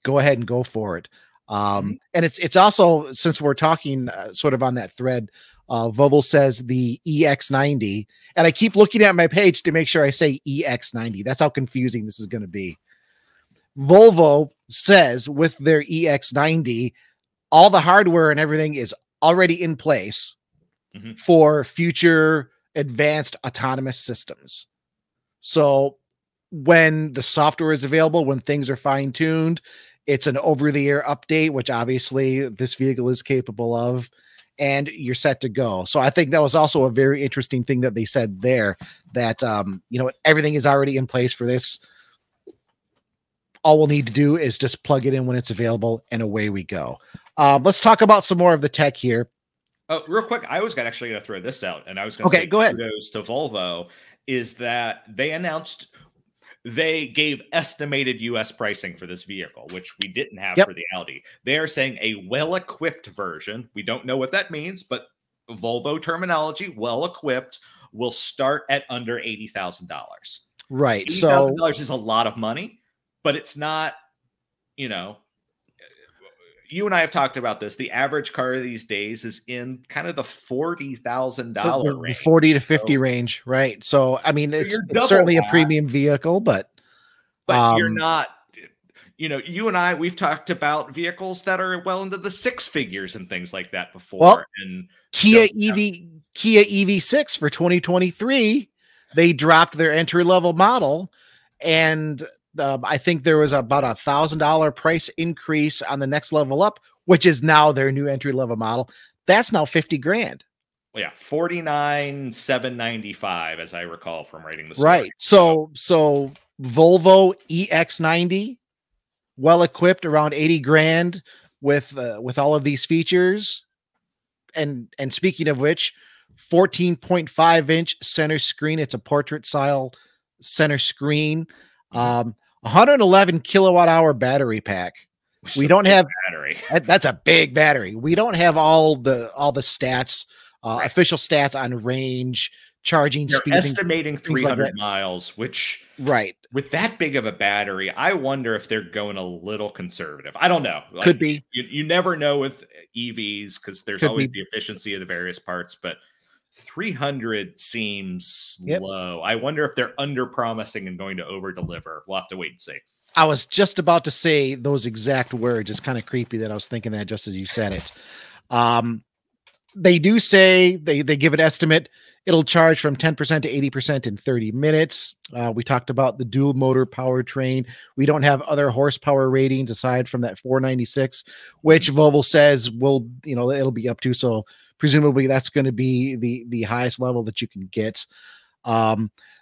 A: go ahead and go for it. And it's also, since we're talking sort of on that thread, Volvo says the EX90, and I keep looking at my page to make sure I say EX90. That's how confusing this is going to be. Volvo says with their EX90, all the hardware and everything is already in place for future advanced autonomous systems. So when the software is available, when things are fine-tuned, it's an over-the-air update, which obviously this vehicle is capable of, and you're set to go. So I think that was also a very interesting thing that they said there, that, everything is already in place for this. All we'll need to do is just plug it in when it's available, and away we go. Let's talk about some more of the tech here.
B: Oh, real quick, I was actually going to throw this out, and I was going to say
A: go ahead.
B: Kudos to Volvo, is that they announced they gave estimated US pricing for this vehicle, which we didn't have for the Audi. They are saying a well-equipped version. We don't know what that means, but Volvo terminology, well-equipped, will start at under $80,000.
A: Right.
B: $80,000 is a lot of money, but it's not, you and I have talked about this. The average car these days is in kind of the $40,000 range,
A: 40 to 50 range, right? So, it's certainly a premium vehicle, but
B: you're not. You and I, we've talked about vehicles that are well into the six figures and things like that before.
A: Well,
B: and
A: Kia EV6 for 2023, they dropped their entry level model, and I think there was about $1,000 price increase on the next level up, which is now their new entry level model. That's now $50,000.
B: Well, yeah, $49,795, as I recall from writing the story.
A: Right. So Volvo EX90, well equipped, around $80,000 with all of these features. And speaking of which, 14.5-inch center screen. It's a portrait style center screen. 111 kilowatt hour battery pack. We don't have
B: battery.
A: That's a big battery. We don't have all the stats official stats on range, charging
B: They're
A: speed,
B: estimating
A: things like
B: 300
A: that.
B: miles, which
A: Right.
B: with that big of a battery, I wonder if they're going a little conservative. I don't know. Like,
A: Could be.
B: You never know with EVs because there's
A: Could
B: always
A: be.
B: the efficiency of the various parts, but 300 seems
A: Yep.
B: low. I wonder if they're under promising and going to over deliver. We'll have to wait and see.
A: I was just about to say those exact words. It's kind of creepy that I was thinking that just as you said it. They do say they give an estimate. It'll charge from 10% to 80% in 30 minutes. We talked about the dual motor powertrain. We don't have other horsepower ratings aside from that 496, which Volvo says will, it'll be up to. So presumably that's going to be the highest level that you can get.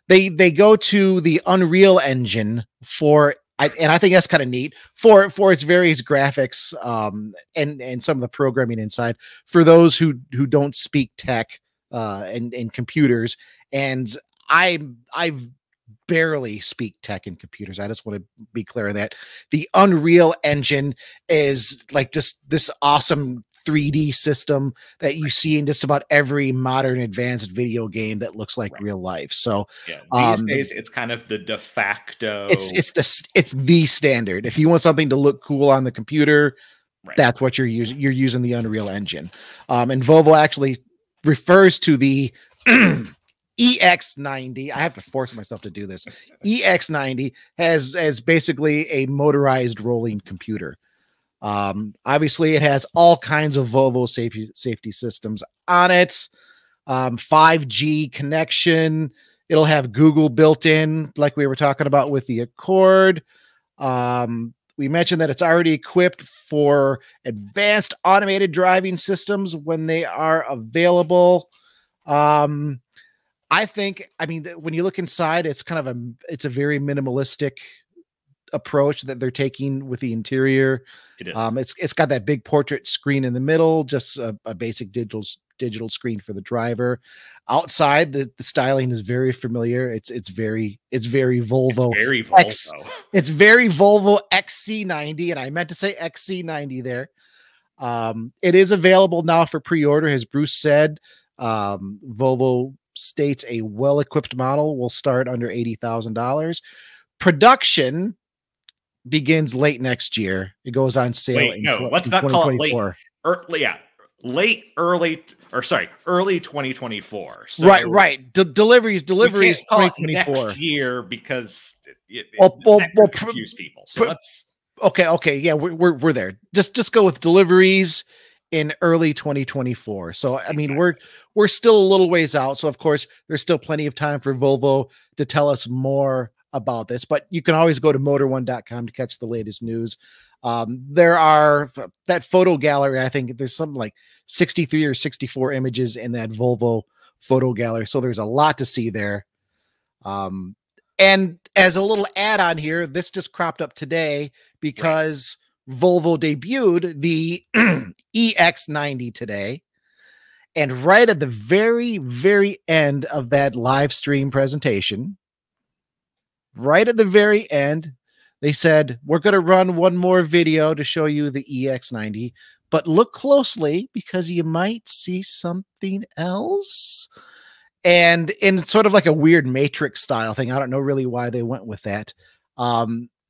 A: They go to the Unreal Engine and I think that's kind of neat for its various graphics and some of the programming inside for those who don't speak tech and computers. And I barely speak tech and computers. I just want to be clear that the Unreal Engine is like just this awesome 3D system that you see in just about every modern advanced video game that looks like real life. So
B: these days it's kind of the de facto.
A: It's the standard. If you want something to look cool on the computer, that's what you're using. You're using the Unreal Engine. And Volvo actually refers to the EX90. I have to force myself to do this. EX90 has basically a motorized rolling computer. Obviously it has all kinds of Volvo safety systems on it. 5G connection. It'll have Google built in, like we were talking about with the Accord. We mentioned that it's already equipped for advanced automated driving systems when they are available. I think, when you look inside, it's kind of it's a very minimalistic approach that they're taking with the interior.
B: It is.
A: It's got that big portrait screen in the middle, just a basic digital screen for the driver. Outside, the styling is very familiar. It's very Volvo.
B: It's very Volvo.
A: It's very Volvo XC90, and I meant to say XC90 there. It is available now for pre-order, as Bruce said. Volvo states a well-equipped model will start under $80,000. Production begins late next year. It goes on sale.
B: Let's not call it late. Early 2024. So
A: right. Deliveries 2024
B: next year because that could confuse people. So let's
A: okay. Yeah, we're there. Just go with deliveries in early 2024. So we're still a little ways out. So of course there's still plenty of time for Volvo to tell us more about this, but you can always go to motor1.com to catch the latest news. There are that photo gallery. I think there's something like 63 or 64 images in that Volvo photo gallery. So there's a lot to see there. And as a little add-on here, this just cropped up today because Volvo debuted the EX90 today. And right at the very, very end of that live stream presentation, right at the very end, they said, we're going to run one more video to show you the EX90, but look closely because you might see something else. And in sort of like a weird Matrix style thing, I don't know really why they went with that.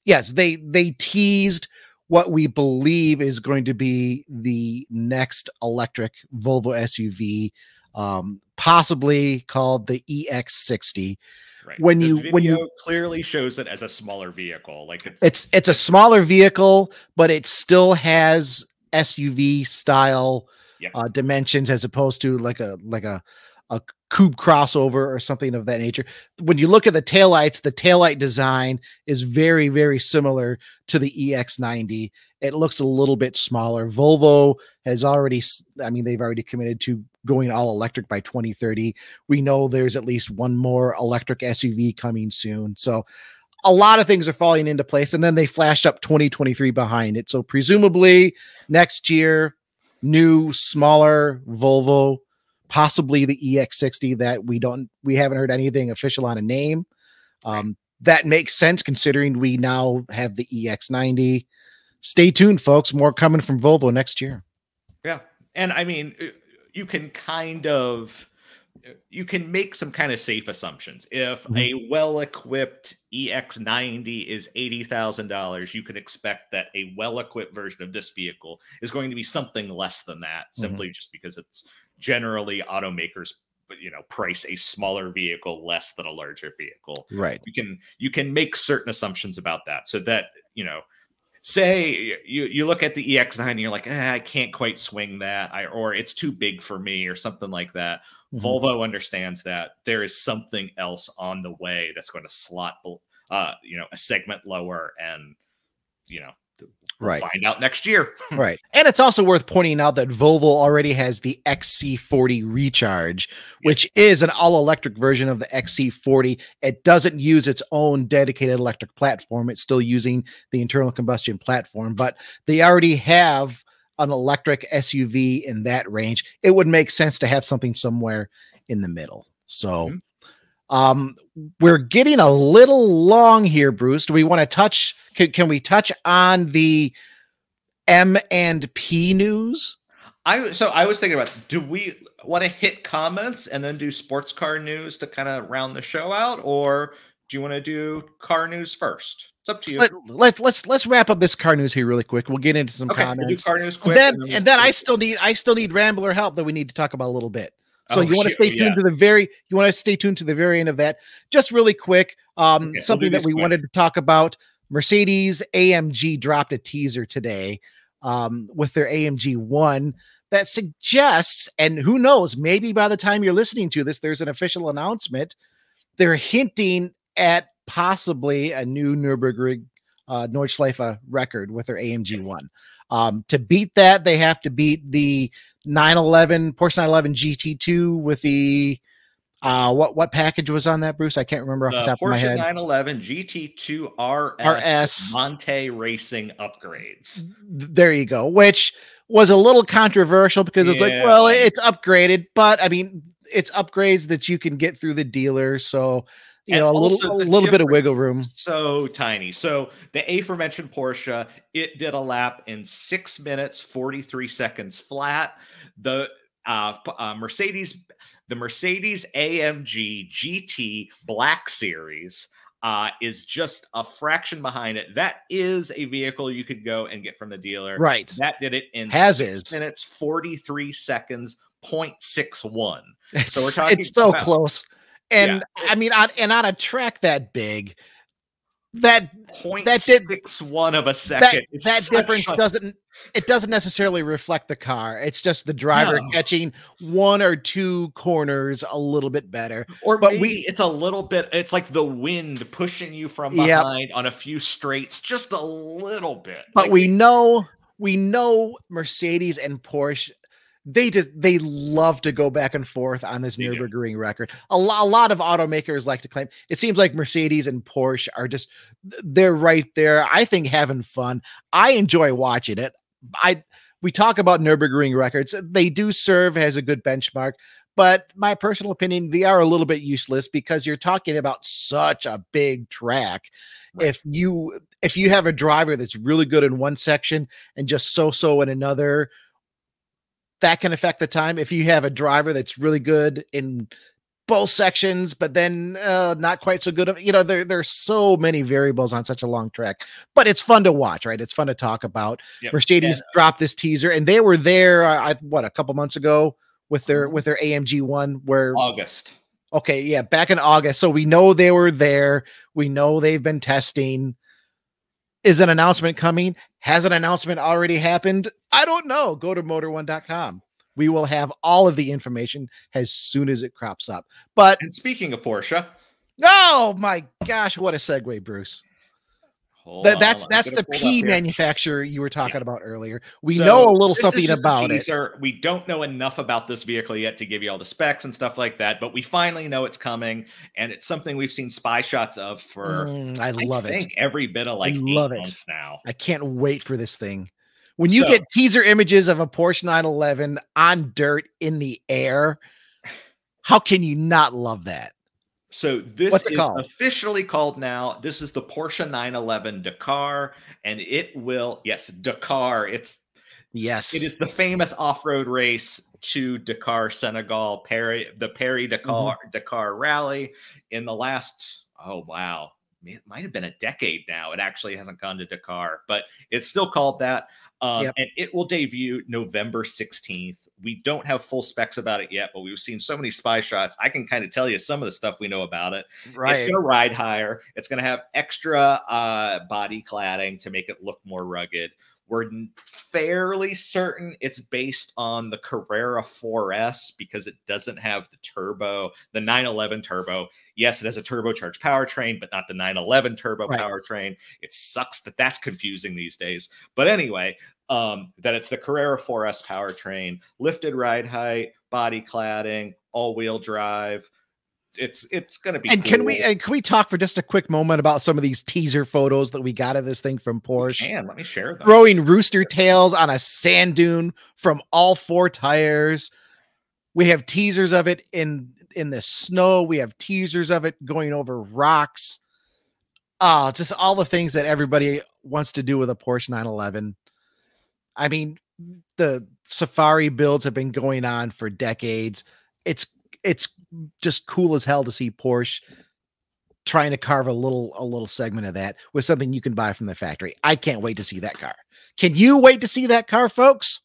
A: Yes, they teased what we believe is going to be the next electric Volvo SUV, possibly called the EX60.
B: Right. When you clearly shows it as a smaller vehicle, like
A: it's a smaller vehicle, but it still has SUV style dimensions as opposed to like a coupe crossover or something of that nature. When you look at the taillight design is very, very similar to the EX90. It looks a little bit smaller. Volvo has already, they've already committed to going all electric by 2030. We know there's at least one more electric SUV coming soon. So a lot of things are falling into place. And then they flashed up 2023 behind it. So presumably next year, new, smaller Volvo, possibly the EX60 that we haven't heard anything official on a name. That makes sense considering we now have the EX90. Stay tuned, folks. More coming from Volvo next year.
B: Yeah. And you can kind of you can make some kind of safe assumptions. If a well-equipped EX90 is $80,000, you can expect that a well-equipped version of this vehicle is going to be something less than that, simply just because it's generally automakers, price a smaller vehicle less than a larger vehicle.
A: Right.
B: You can make certain assumptions about that, so that say you look at the EX9 and you're like, I can't quite swing that, or it's too big for me, or something like that. Volvo understands that there is something else on the way that's going to slot, a segment lower, and we'll find out next year.
A: Right. And it's also worth pointing out that Volvo already has the XC40 Recharge, which is an all-electric version of the XC40. It doesn't use its own dedicated electric platform. It's still using the internal combustion platform, but they already have an electric SUV in that range. It would make sense to have something somewhere in the middle. So we're getting a little long here, Bruce. Do we want to touch, can we touch on the M&P news?
B: So I was thinking about, do we want to hit comments and then do sports car news to kind of round the show out, or do you want to do car news first? It's up to you.
A: Let's wrap up this car news here really quick. We'll get into some comments.
B: We'll do car news quick,
A: and then I still need Rambler help that we need to talk about a little bit. So you want to stay tuned to the very end of that. Just really quick, something that we wanted to talk about. Mercedes-AMG dropped a teaser today with their AMG One that suggests, and who knows, maybe by the time you're listening to this, there's an official announcement. They're hinting at possibly a new Nurburgring Nordschleife record with their AMG One. To beat that, they have to beat the Porsche 911 GT2 with the what package was on that, Bruce? I can't remember off the top of my head.
B: Porsche 911 GT2 RS Monte Racing upgrades.
A: There you go. Which was a little controversial because it's like, well, it's upgraded, but I mean, it's upgrades that you can get through the dealer. So a little bit of wiggle room. So
B: tiny. So the aforementioned Porsche, it did a lap in 6 minutes, 43 seconds flat. The Mercedes AMG GT Black Series is just a fraction behind it. That is a vehicle you could go and get from the dealer.
A: Right.
B: That did it in 6 minutes, 43 seconds, 0.61. So we're talking
A: it's so close. And I mean, on a track that big, that
B: 0.61 of a second,
A: that difference doesn't necessarily reflect the car. It's just the driver catching one or two corners a little bit better.
B: It's a little bit, it's like the wind pushing you from behind on a few straights, just a little bit.
A: But we know Mercedes and Porsche, they love to go back and forth on this Nurburgring record. A lot of automakers like to claim. It seems like Mercedes and Porsche are they're right there, I think, having fun. I enjoy watching it. We talk about Nurburgring records. They do serve as a good benchmark, but my personal opinion, they are a little bit useless because you're talking about such a big track. Right. If you have a driver that's really good in one section and just so in another, that can affect the time. If you have a driver that's really good in both sections, but then not quite so good, there's so many variables on such a long track, but it's fun to watch, right? It's fun to talk about. Mercedes dropped this teaser, and they were there, a couple months ago with their AMG One, where
B: August.
A: Okay. Yeah. Back in August. So we know they were there. We know they've been testing. Is an announcement coming? Has an announcement already happened? I don't know. Go to motor1.com. We will have all of the information as soon as it crops up.
B: And speaking of Porsche,
A: oh my gosh, what a segue, Bruce. That's the P manufacturer you were talking about earlier. We know a little something about it.
B: We don't know enough about this vehicle yet to give you all the specs and stuff like that, but we finally know it's coming, and it's something we've seen spy shots of for
A: I think
B: every bit of 8 months now.
A: I can't wait for this thing. When you get teaser images of a Porsche 911 on dirt in the air, how can you not love that?
B: So this is officially called now. This is the Porsche 911 Dakar, and it will, Dakar. It
A: Yes.
B: is the famous off-road race to Dakar, Senegal, the Dakar Rally in the last, oh wow, it might have been a decade now. It actually hasn't gone to Dakar, but it's still called that.
A: Yep.
B: And it will debut November 16th. We don't have full specs about it yet, but we've seen so many spy shots. I can kind of tell you some of the stuff we know about it.
A: Right.
B: It's going to ride higher. It's going to have extra body cladding to make it look more rugged. We're fairly certain it's based on the Carrera 4S because it doesn't have the turbo, the 911 turbo. Yes, it has a turbocharged powertrain, but not the 911 turbo powertrain. It sucks that that's confusing these days. But anyway, that it's the Carrera 4S powertrain, lifted ride height, body cladding, all-wheel drive. It's going to be.
A: And
B: cool.
A: can we talk for just a quick moment about some of these teaser photos that we got of this thing from Porsche?
B: Let me share them.
A: Throwing rooster tails on a sand dune from all 4 tires. We have teasers of it in the snow. We have teasers of it going over rocks. Just all the things that everybody wants to do with a Porsche 911. I mean, the safari builds have been going on for decades. It's just cool as hell to see Porsche trying to carve a little segment of that with something you can buy from the factory. I can't wait to see that car. Can you wait to see that car, folks?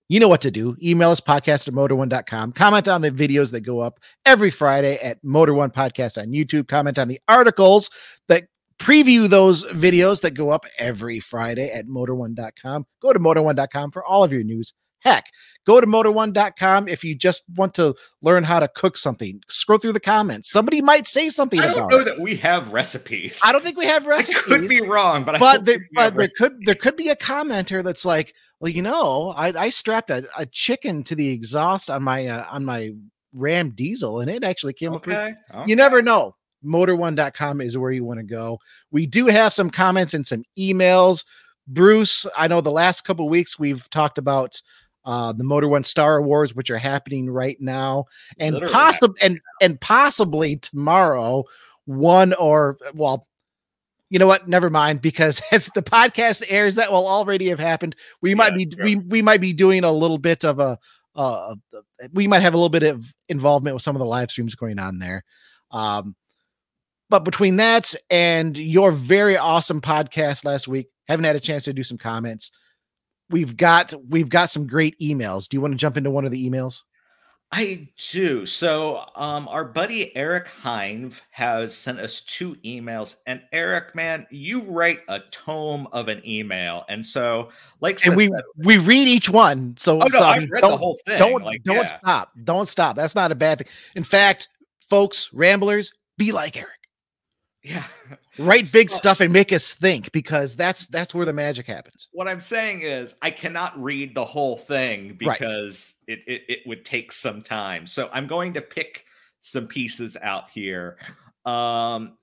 A: You know what to do. Email us podcast@motor1.com. Comment on the videos that go up every Friday at Motor One Podcast on YouTube. Comment on the articles that preview those videos that go up every Friday at motor1.com. Go to motor1.com for all of your news. Heck, go to motor1.com if you just want to learn how to cook something. Scroll through the comments. Somebody might say something about it.
B: I don't know that we have recipes.
A: I don't think we have recipes.
B: I could be wrong, but
A: there could be a commenter that's like, well, you know, I strapped a chicken to the exhaust on my Ram diesel, and it actually came up. You never know. Motor1.com is where you want to go. We do have some comments and some emails. Bruce, I know the last couple of weeks we've talked about the Motor One Star Awards, which are happening right now, and possibly tomorrow, you know what? Never mind, because as the podcast airs, that will already have happened. We might be doing a little bit of we might have a little bit of involvement with some of the live streams going on there. But between that and your very awesome podcast last week, haven't had a chance to do some comments. We've got some great emails. Do you want to jump into one of the emails?
B: I do. So our buddy Eric Heinv has sent us 2 emails. And Eric, man, you write a tome of an email. And so
A: we read each one. So,
B: I've read the whole thing.
A: Don't stop. Don't stop. That's not a bad thing. In fact, folks, ramblers, be like Eric.
B: Yeah.
A: Write big stuff and make us think, because that's where the magic happens.
B: What I'm saying is I cannot read the whole thing because it would take some time. So I'm going to pick some pieces out here.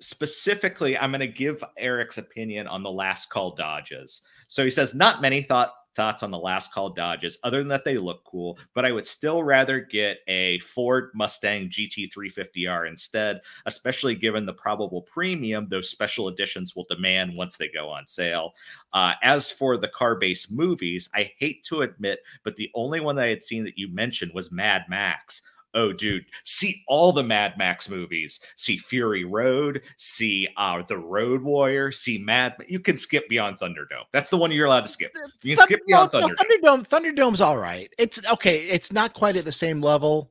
B: Specifically, I'm going to give Eric's opinion on the last call Dodges. So he says, not many thoughts on the last call Dodges, other than that they look cool, but I would still rather get a Ford Mustang GT350R instead, especially given the probable premium those special editions will demand once they go on sale. As for the car-based movies, I hate to admit, but the only one that I had seen that you mentioned was Mad Max. Oh, dude, see all the Mad Max movies. See Fury Road, see The Road Warrior, see you can skip Beyond Thunderdome. That's the one you're allowed to skip. You can skip Beyond Thunderdome.
A: Thunderdome's all right. It's okay. It's not quite at the same level,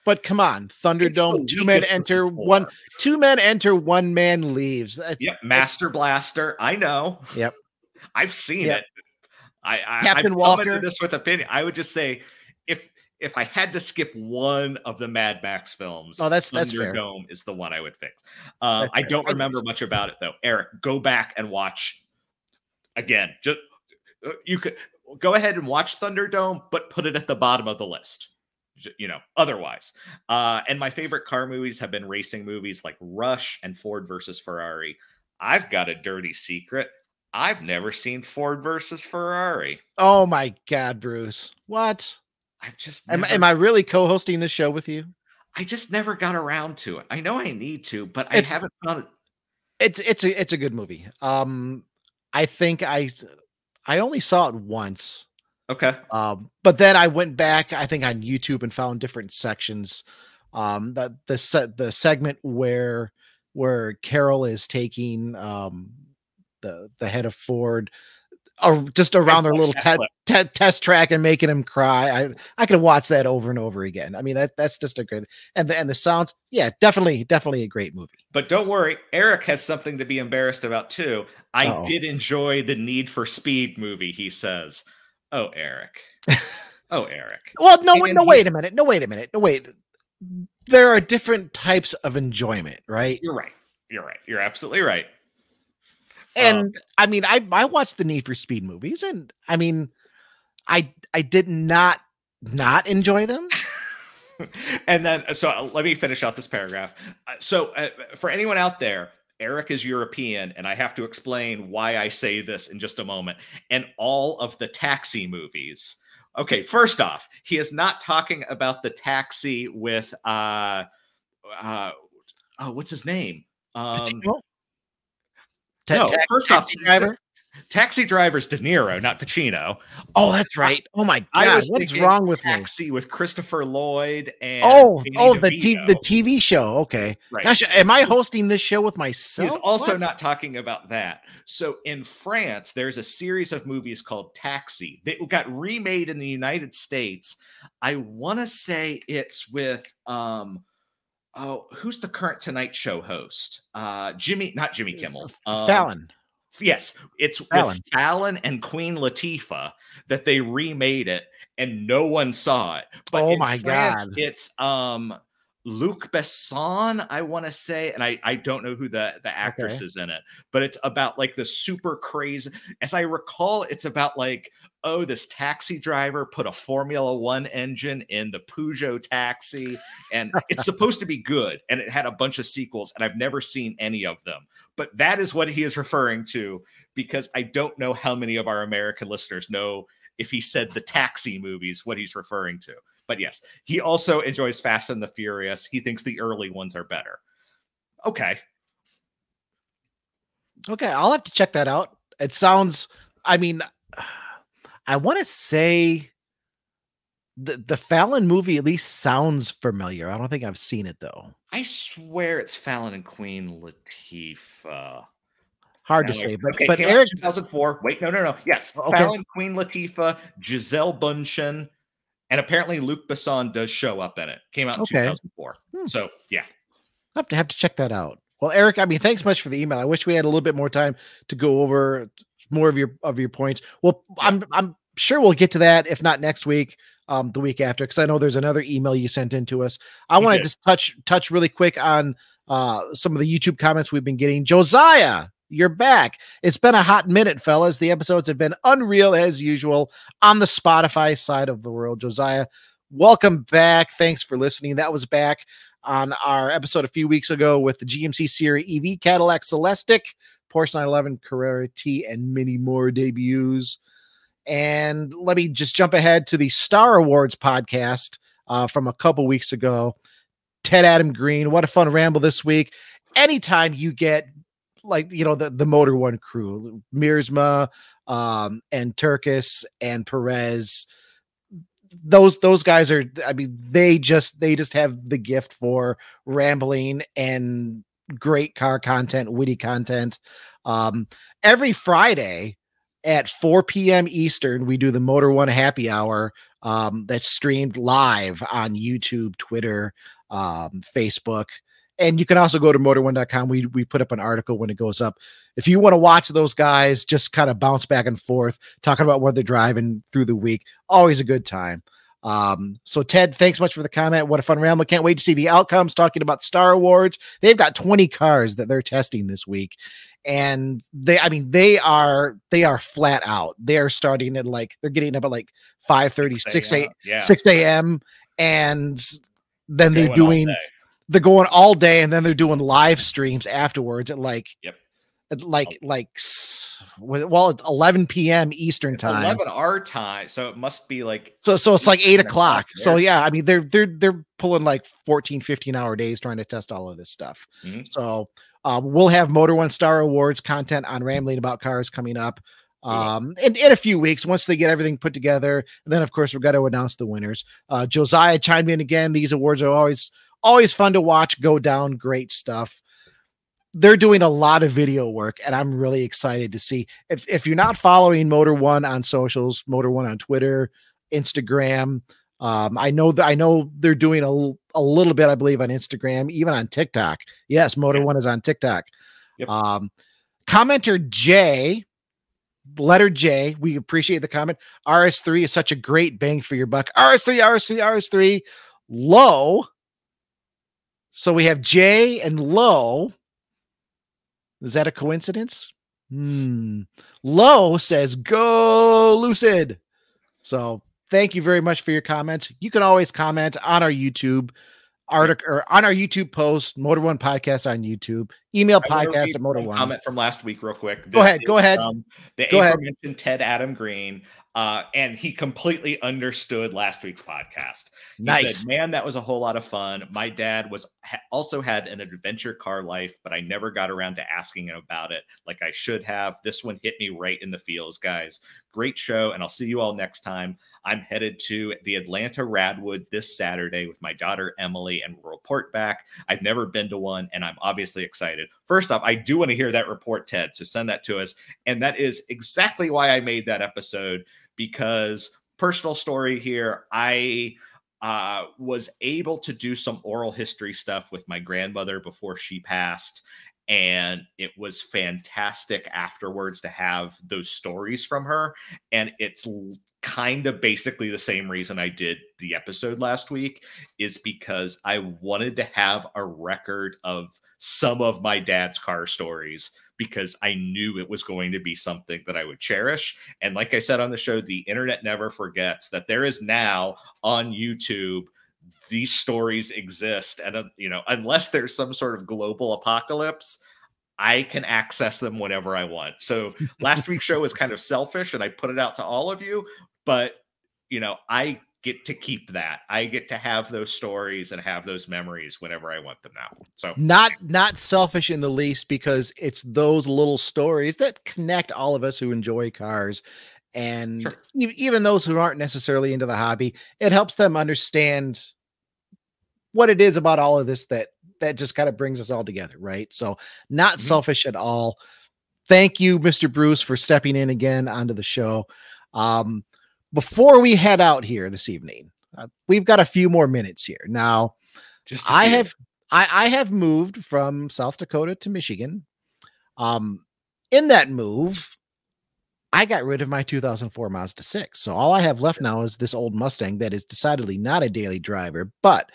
A: but come on. Thunderdome, 2 men enter, 1 man leaves.
B: Master Blaster. I know.
A: Yep.
B: I've seen it.
A: Captain Walker.
B: This with opinion. I would just say, if I had to skip one of the Mad Max films,
A: that's fair.
B: Thunderdome is the one I would fix. I don't remember much about it though. Eric, go back and watch again. Just you could go ahead and watch Thunderdome, but put it at the bottom of the list. Otherwise. And my favorite car movies have been racing movies like Rush and Ford versus Ferrari. I've got a dirty secret. I've never seen Ford versus Ferrari.
A: Oh my God, Bruce! What? Am I really co-hosting this show with you?
B: I just never got around to it. I know I need to, but I haven't found it.
A: It's a good movie. I think I only saw it once.
B: Okay.
A: But then I went back, I think on YouTube, and found different sections. The segment where Carol is taking the head of Ford just around their little test track and making him cry. I could watch that over and over again. I mean, that's just a great, and the sounds. Yeah, definitely a great movie.
B: But don't worry, Eric has something to be embarrassed about too. I did enjoy the Need for Speed movie, he says. Oh, Eric. Oh, Eric.
A: Well, wait a minute. There are different types of enjoyment, right?
B: You're right. You're absolutely right.
A: And I mean, I watched the Need for Speed movies, and I mean, I did not enjoy them.
B: And then, so let me finish out this paragraph. So for anyone out there, Eric is European, and I have to explain why I say this in just a moment. And all of the Taxi movies. Okay, first off, he is not talking about the Taxi with what's his name?
A: No,
B: first off, Taxi Driver's De Niro, not Pacino.
A: Oh, that's right. Oh my God, what's wrong with
B: Taxi with Christopher Lloyd and
A: the TV show. Okay,
B: right.
A: Gosh, am I hosting this show with myself?
B: He's also not talking about that. So in France, there's a series of movies called Taxi. They got remade in the United States. I want to say it's with who's the current Tonight Show host? Not Jimmy Kimmel.
A: Fallon.
B: Yes, it's with Fallon and Queen Latifah that they remade it, and no one saw it. But
A: oh my God,
B: it's Luc Besson, I want to say, and I don't know who the actress is in it, but it's about like the super crazy. As I recall, it's about like, oh, this taxi driver put a Formula One engine in the Peugeot taxi, and it's supposed to be good, and it had a bunch of sequels, and I've never seen any of them. But that is what he is referring to, because I don't know how many of our American listeners know if he said the Taxi movies, what he's referring to. But yes, he also enjoys Fast and the Furious. He thinks the early ones are better. Okay.
A: Okay, I'll have to check that out. It sounds, I mean, I want to say the Fallon movie at least sounds familiar. I don't think I've seen it though.
B: I swear it's Fallon and Queen Latifah.
A: Hard to say, but
B: okay,
A: but Eric,
B: 2004. Wait, no. Yes, okay. Fallon, Queen Latifah, Giselle Bundchen, and apparently Luc Besson does show up in it. Came out in 2004. So yeah,
A: I have to check that out. Well, Eric, I mean, thanks much for the email. I wish we had a little bit more time to go over more of your points. Well, I'm sure we'll get to that, if not next week, the week after, because I know there's another email you sent in to us. I want to just touch really quick on some of the YouTube comments we've been getting. Josiah, you're back. It's been a hot minute, fellas. The episodes have been unreal as usual on the Spotify side of the world. Josiah, welcome back. Thanks for listening. That was back on our episode a few weeks ago with the GMC Sierra EV, Cadillac Celestiq, Porsche 911, Carrera T, and many more debuts. And let me just jump ahead to the Star Awards podcast from a couple weeks ago. Ted Adam Green, what a fun ramble this week. Anytime you get, like, you know, the Motor One crew, Miersma and Turkis and Perez, those guys are, I mean, they just have the gift for rambling and great car content, witty content. Every Friday at 4 p.m. Eastern, we do the Motor One Happy Hour that's streamed live on YouTube, Twitter, Facebook. And you can also go to motor1.com. We put up an article when it goes up. If you want to watch those guys just kind of bounce back and forth, talking about what they're driving through the week, always a good time. So Ted, thanks much for the comment. What a fun ramble. Can't wait to see the outcomes, talking about Star Awards. They've got 20 cars that they're testing this week. And they are flat out. They're starting at they're getting up at 5:30, 6 a.m. And then they're going all day, and then they're doing live streams afterwards at 11 p.m. Eastern time.
B: 11 our time, so it must be
A: so it's 8 o'clock. So yeah, I mean they're pulling 14, 15-hour days trying to test all of this stuff. So we'll have Motor One Star Awards content on Rambling About Cars coming up in a few weeks, once they get everything put together. And then of course we've got to announce the winners. Josiah chimed in again. These awards are always fun to watch go down. Great stuff. They're doing a lot of video work, and I'm really excited to see. If you're not following Motor One on socials, Motor One on Twitter, Instagram, I know they're doing a little bit, I believe, on Instagram, even on TikTok. Yes, Motor One is on TikTok.
B: Yep.
A: Commenter J, letter J, we appreciate the comment. RS3 is such a great bang for your buck. RS3, low. So we have J and low. Is that a coincidence? Low says go Lucid. So thank you very much for your comments. You can always comment on our YouTube article or on our YouTube post, Motor One Podcast on YouTube. Email podcast at Motor One.
B: Comment from last week, real quick.
A: Go ahead.
B: The aforementioned Ted Adam Green. And he completely understood last week's podcast. He said, man, that was a whole lot of fun. My dad also had an adventure car life, but I never got around to asking him about it like I should have. This one hit me right in the feels, guys. Great show, and I'll see you all next time. I'm headed to the Atlanta Radwood this Saturday with my daughter Emily, and we'll report back. I've never been to one, and I'm obviously excited. First off, I do want to hear that report, Ted, so send that to us. And that is exactly why I made that episode, because personal story here, I was able to do some oral history stuff with my grandmother before she passed. And it was fantastic afterwards to have those stories from her. And it's kind of basically the same reason I did the episode last week, is because I wanted to have a record of some of my dad's car stories, because I knew it was going to be something that I would cherish. And like I said on the show, the internet never forgets that there is now on YouTube, these stories exist. And, unless there's some sort of global apocalypse, I can access them whenever I want. So last week's show was kind of selfish and I put it out to all of you, but, I get to keep that. I get to have those stories and have those memories whenever I want them now. So
A: not selfish in the least, because it's those little stories that connect all of us who enjoy cars. And sure, even those who aren't necessarily into the hobby, it helps them understand what it is about all of this that just kind of brings us all together. Right. So not selfish at all. Thank you, Mr. Bruce, for stepping in again onto the show. Before we head out here this evening, we've got a few more minutes here. Now, I have moved from South Dakota to Michigan. In that move, I got rid of my 2004 Mazda 6. So all I have left now is this old Mustang that is decidedly not a daily driver, but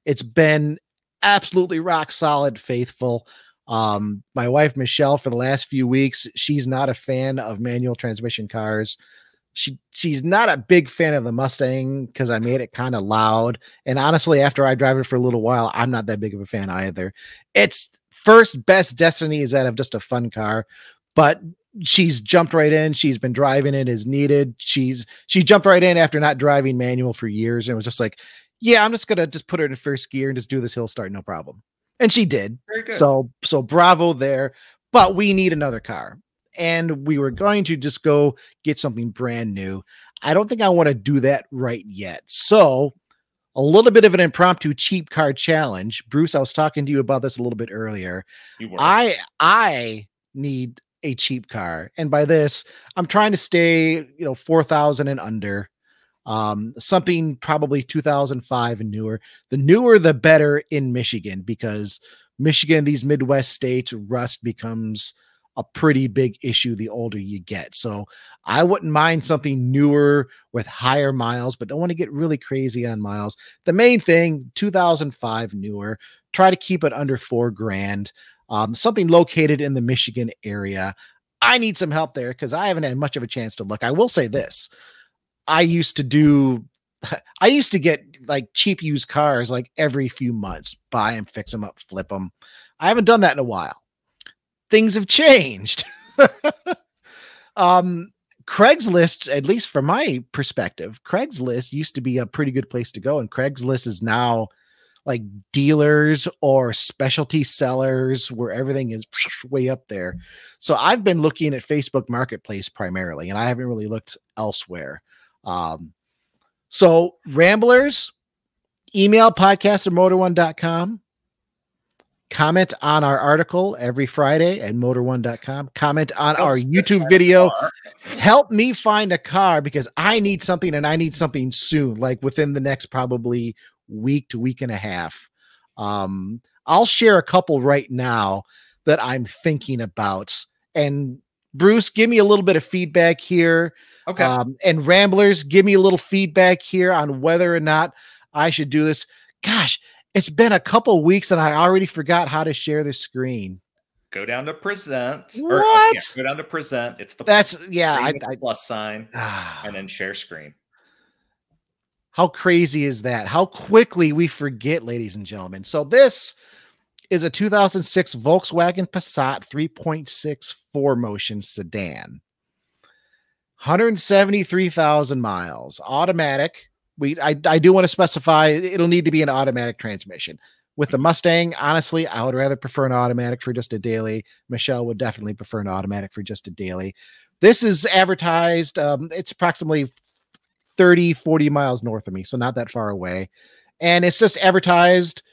A: it's been absolutely rock solid, faithful. My wife, Michelle, for the last few weeks, she's not a fan of manual transmission cars. She's not a big fan of the Mustang because I made it kind of loud. And honestly, after I drive it for a little while, I'm not that big of a fan either. Its first best destiny is that of just a fun car, but she's jumped right in. She's been driving it as needed. She jumped right in after not driving manual for years and was just like, yeah, I'm just going to just put her in first gear and just do this hill start. No problem. And she did.
B: Very good.
A: So bravo there, but we need another car. And we were going to just go get something brand new. I don't think I want to do that right yet. So a little bit of an impromptu cheap car challenge. Bruce, I was talking to you about this a little bit earlier.
B: You were.
A: I need a cheap car. And by this, I'm trying to stay, 4,000 and under. Something probably 2005 and newer. The newer, the better in Michigan, because Michigan, these Midwest states, rust becomes a pretty big issue the older you get. So I wouldn't mind something newer with higher miles, but don't want to get really crazy on miles. The main thing, 2005 newer, try to keep it under $4,000. Something located in the Michigan area. I need some help there because I haven't had much of a chance to look. I will say this. I used to get like cheap used cars like every few months, buy them, fix them up, flip them. I haven't done that in a while. Things have changed. Craigslist, at least from my perspective, Craigslist used to be a pretty good place to go. And Craigslist is now like dealers or specialty sellers where everything is way up there. So I've been looking at Facebook Marketplace primarily, and I haven't really looked elsewhere. So Ramblers, email podcast@motor1.com. Comment on our article every Friday at motor1.com. Comment on our YouTube video. Help me find a car because I need something, and I need something soon, like within the next probably week to week and a half. I'll share a couple right now that I'm thinking about. And Bruce, give me a little bit of feedback here.
B: Okay.
A: And Ramblers, give me a little feedback here on whether or not I should do this. Gosh, it's been a couple weeks and I already forgot how to share the screen.
B: Go down to present.
A: What?
B: Go down to present. It's the plus sign and then share screen.
A: How crazy is that? How quickly we forget, ladies and gentlemen. So this is a 2006 Volkswagen Passat 3.6 4Motion sedan. 173,000 miles, automatic. I do want to specify it'll need to be an automatic transmission. With the Mustang, honestly, I would rather prefer an automatic for just a daily. Michelle would definitely prefer an automatic for just a daily. This is advertised. It's approximately 30, 40 miles north of me, so not that far away. And it's just advertised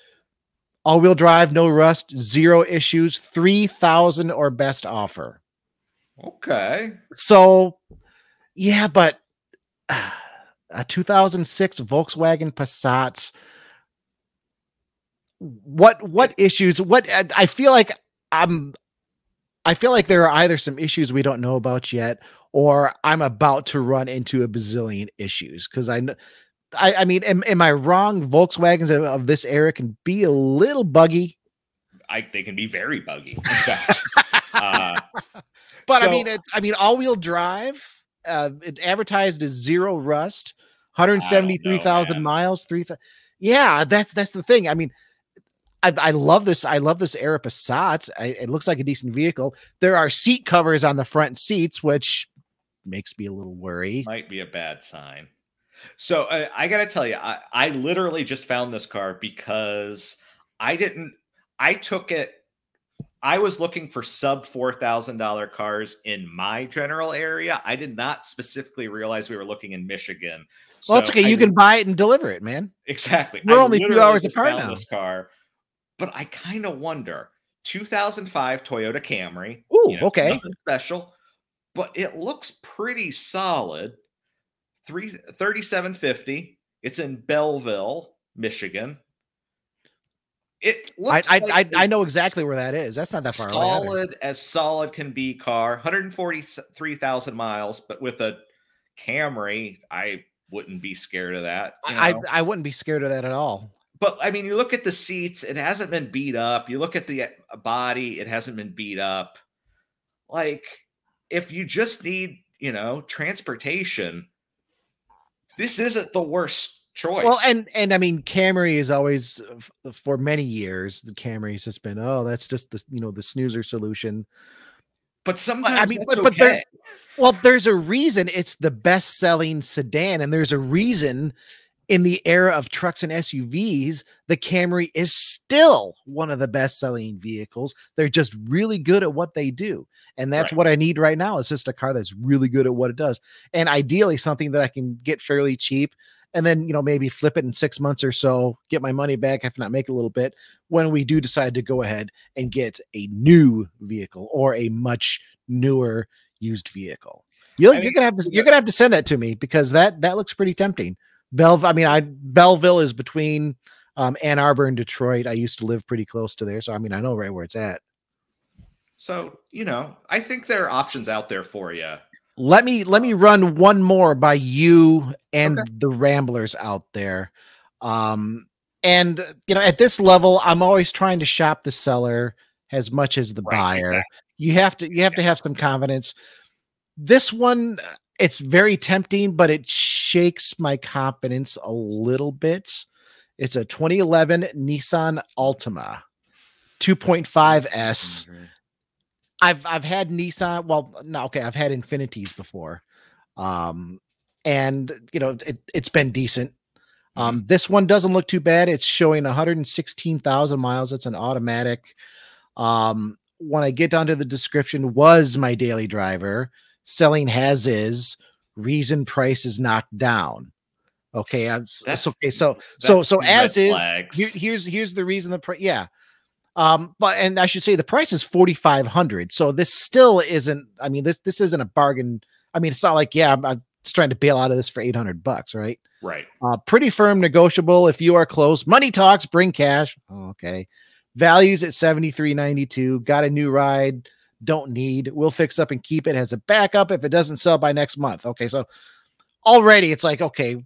A: all-wheel drive, no rust, 0 issues, 3,000 or best offer.
B: Okay.
A: So, yeah, but a 2006 Volkswagen Passat. What issues? I feel like there are either some issues we don't know about yet, or I'm about to run into a bazillion issues. Because I mean, am I wrong? Volkswagens of this era can be a little buggy.
B: They can be very buggy. In fact.
A: But so, I mean, all-wheel drive. It's advertised as 0 rust, 173,000 miles, 3,000. Yeah, that's the thing. I mean, I love this. I love this era Passat. It looks like a decent vehicle. There are seat covers on the front seats, which makes me a little worried.
B: Might be a bad sign. So I got to tell you, I literally just found this car because I took it. I was looking for sub $4,000 cars in my general area. I did not specifically realize we were looking in Michigan.
A: Well, it's okay. You can buy it and deliver it, man.
B: Exactly.
A: We're only 2 hours apart now.
B: This car, but I kind of wonder. 2005 Toyota Camry.
A: Ooh, okay.
B: Nothing special, but it looks pretty solid. 3750. It's in Belleville, Michigan. It looks
A: I know exactly where that is. That's not that far away.
B: Solid as solid can be car, 143,000 miles, but with a Camry, I wouldn't be scared of that.
A: I wouldn't be scared of that at all.
B: But I mean, you look at the seats, it hasn't been beat up. You look at the body, it hasn't been beat up. Like, if you just need, transportation, this isn't the worst choice.
A: Well, and I mean, Camry is always, for many years, the Camry's just been, that's just the the snoozer solution.
B: But sometimes
A: I mean, but there's a reason it's the best selling sedan, and there's a reason in the era of trucks and SUVs, the Camry is still one of the best selling vehicles. They're just really good at what they do. And that's what I need right now. Is just a car that's really good at what it does. And ideally something that I can get fairly cheap and then, maybe flip it in 6 months or so, get my money back, if not make a little bit, when we do decide to go ahead and get a new vehicle or a much newer used vehicle. You're gonna have to send that to me because that looks pretty tempting. Belleville is between Ann Arbor and Detroit. I used to live pretty close to there, so I know right where it's at.
B: So, I think there are options out there for you.
A: Let me run one more by you and the Ramblers out there. And at this level, I'm always trying to shop the seller as much as the buyer. Exactly. You have to have some confidence. This one, it's very tempting, but it shakes my confidence a little bit. It's a 2011 Nissan Altima 2.5S. Mm-hmm. I've had Nissan. Well, no, okay. I've had Infinities before. And it's been decent. This one doesn't look too bad. It's showing 116,000 miles. It's an automatic. When I get down to the description, was my daily driver, selling as is, reason price is knocked down. Okay. Okay. So as is, here's the reason the price. Yeah. And I should say the price is 4,500. So this still isn't, I mean, this isn't a bargain. I mean, it's not like, yeah, I'm just trying to bail out of this for $800, right?
B: Right.
A: Pretty firm, negotiable. If you are close, money talks, bring cash. Oh, okay. Values at 73.92. Got a new ride. Don't need. We'll fix up and keep it. Has a backup if it doesn't sell by next month. Okay. So already it's like, okay,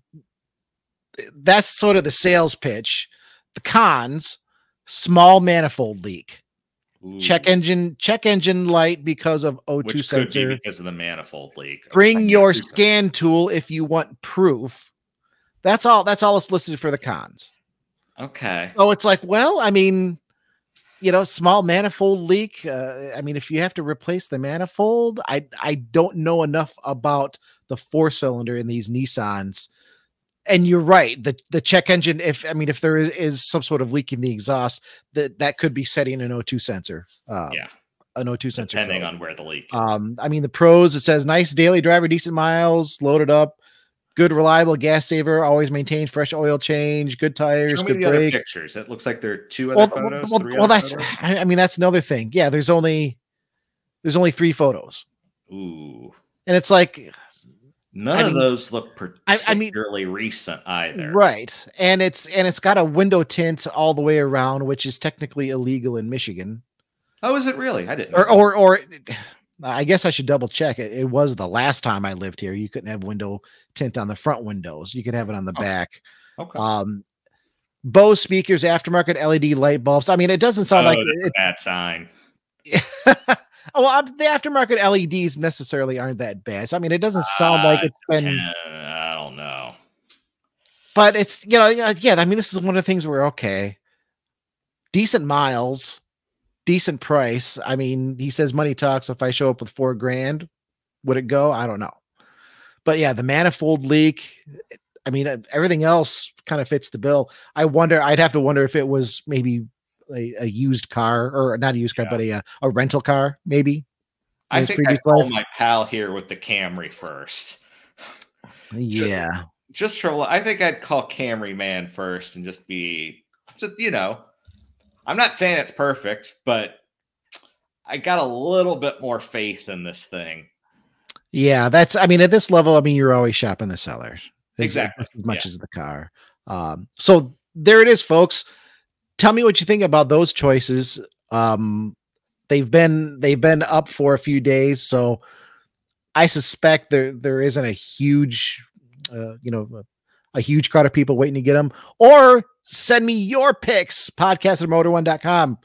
A: that's sort of the sales pitch. The cons: small manifold leak. Ooh. Check engine light because of O2
B: Which
A: sensor.
B: Could be because of the manifold leak.
A: Bring your scan tool if you want proof. That's all it's listed for the cons.
B: Okay.
A: So it's like, well, I mean, you know, small manifold leak. I mean, if you have to replace the manifold, I don't know enough about the 4-cylinder in these Nissans. And you're right. The check engine, if there is some sort of leak in the exhaust, that could be setting an O2 sensor.
B: Yeah.
A: An O2 sensor.
B: Depending on where the leak is.
A: I mean, the pros, it says nice daily driver, decent miles, loaded up, good, reliable gas saver, always maintained, fresh oil change, good tires,
B: Show me
A: good
B: the other
A: brakes.
B: pictures. It looks like there are 2 other photos.
A: Well, that's, I mean, that's another thing. Yeah, there's only 3 photos.
B: Ooh.
A: And it's like,
B: none of those look particularly recent either. Right.
A: And it's got a window tint all the way around, which is technically illegal in Michigan.
B: Oh, is it really? I didn't know.
A: Or I guess I should double check it. It was the last time I lived here. You couldn't have window tint on the front windows. You could have it on the back.
B: Okay.
A: Bose speakers, aftermarket LED light bulbs. I mean, it doesn't sound like
B: it's a bad sign.
A: Well, the aftermarket LEDs necessarily aren't that bad. So, I mean, it doesn't sound like it's been.
B: I don't know.
A: But it's, you know, yeah. I mean, this is one of the things where, okay, decent miles, decent price. I mean, he says money talks. If I show up with $4,000, would it go? I don't know. But yeah, the manifold leak. I mean, everything else kind of fits the bill. I'd have to wonder if it was maybe a used car, or not a used car, but a rental car, maybe.
B: I think I'd call my pal here with the Camry first.
A: Yeah.
B: I think I'd call Camry man first and just you know, I'm not saying it's perfect, but I got a little bit more faith in this thing.
A: Yeah, I mean, at this level, I mean, you're always shopping the sellers.
B: Exactly.
A: As much as the car. So there it is, folks. Tell me what you think about those choices. They've been up for a few days, so I suspect there isn't a huge, a huge crowd of people waiting to get them. Or send me your picks, podcast@motor1.com.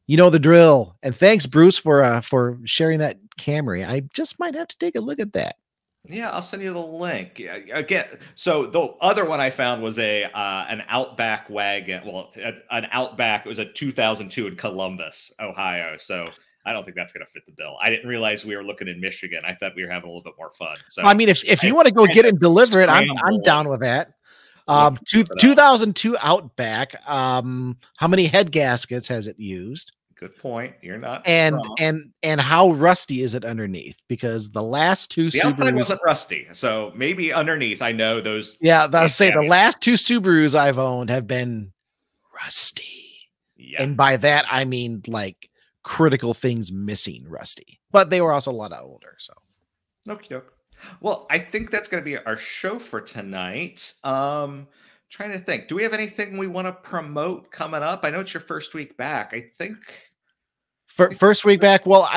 A: You know the drill. And thanks, Bruce, for sharing that Camry. I just might have to take a look at that.
B: Yeah, I'll send you the link. Again, so the other one I found was an Outback wagon. Well, an Outback. It was a 2002 in Columbus, Ohio. So I don't think that's going to fit the bill. I didn't realize we were looking in Michigan. I thought we were having a little bit more fun. So
A: I mean, if you want to go get it and deliver it, I'm down with that. 2002 Outback. How many head gaskets has it used?
B: Good point. You're not
A: and how rusty is it underneath? Because the last 2
B: the
A: Subarus
B: outside wasn't rusty, so maybe underneath. I know those.
A: Yeah, I'll say the last 2 Subarus I've owned have been rusty, and by that I mean like critical things missing rusty. But they were also a lot older. So,
B: okay. Well, I think that's going to be our show for tonight. Trying to think. Do we have anything we want to promote coming up? I know it's your first week back. I think.
A: First week back. Well,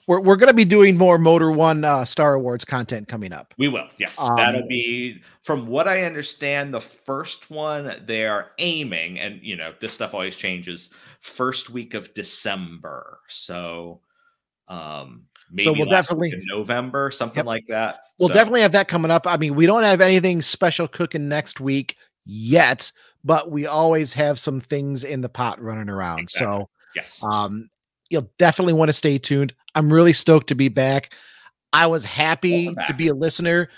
A: we're going to be doing more Motor One Star Awards content coming up.
B: We will. Yes, that'll be, from what I understand, the first one they are aiming, and you know this stuff always changes. First week of December. So, maybe
A: we'll definitely
B: in November, something like that.
A: We'll definitely have that coming up. I mean, we don't have anything special cooking next week yet, but we always have some things in the pot running around. Exactly. So,
B: yes.
A: You'll definitely want to stay tuned. I'm really stoked to be back. I was happy to be a listener.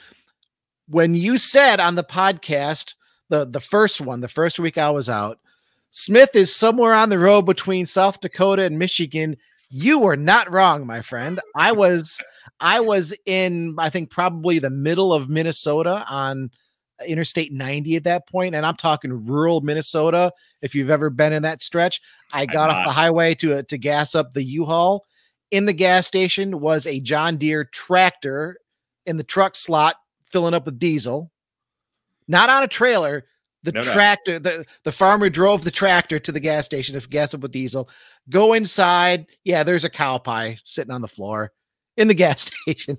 A: When you said on the podcast the first one, the first week I was out. Smith is somewhere on the road between South Dakota and Michigan. You were not wrong, my friend. I was in, I think, probably the middle of Minnesota on Interstate 90 at that point, and I'm talking rural Minnesota. If you've ever been in that stretch, I got off the highway to gas up the U-Haul. In the gas station was a John Deere tractor in the truck slot, filling up with diesel. Not on a trailer. The tractor, the farmer drove the tractor to the gas station to gas up with diesel. Go inside. Yeah, there's a cow pie sitting on the floor in the gas station.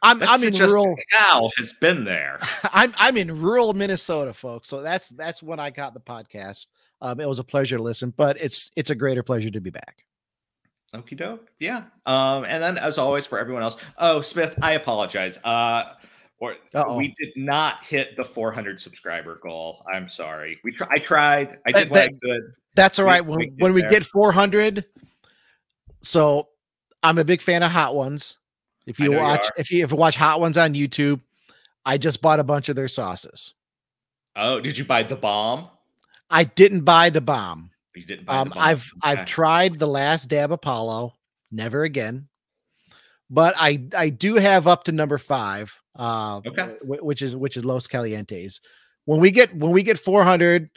A: I'm in rural.
B: Cow has been there.
A: I'm in rural Minnesota, folks. So that's when I got the podcast. It was a pleasure to listen, but it's a greater pleasure to be back.
B: Okie doke. Yeah. And then as always for everyone else. Oh, Smith, I apologize. We did not hit the 400 subscriber goal. I'm sorry. I tried. I did what I could.
A: That's all right. When we get 400. So I'm a big fan of Hot Ones. If you watch Hot Ones on YouTube, I just bought a bunch of their sauces.
B: Oh, did you buy the bomb?
A: I didn't buy the bomb.
B: You didn't buy the bomb.
A: I've tried the Last Dab Apollo. Never again. But I do have up to number 5, which is Los Calientes. When we get 400,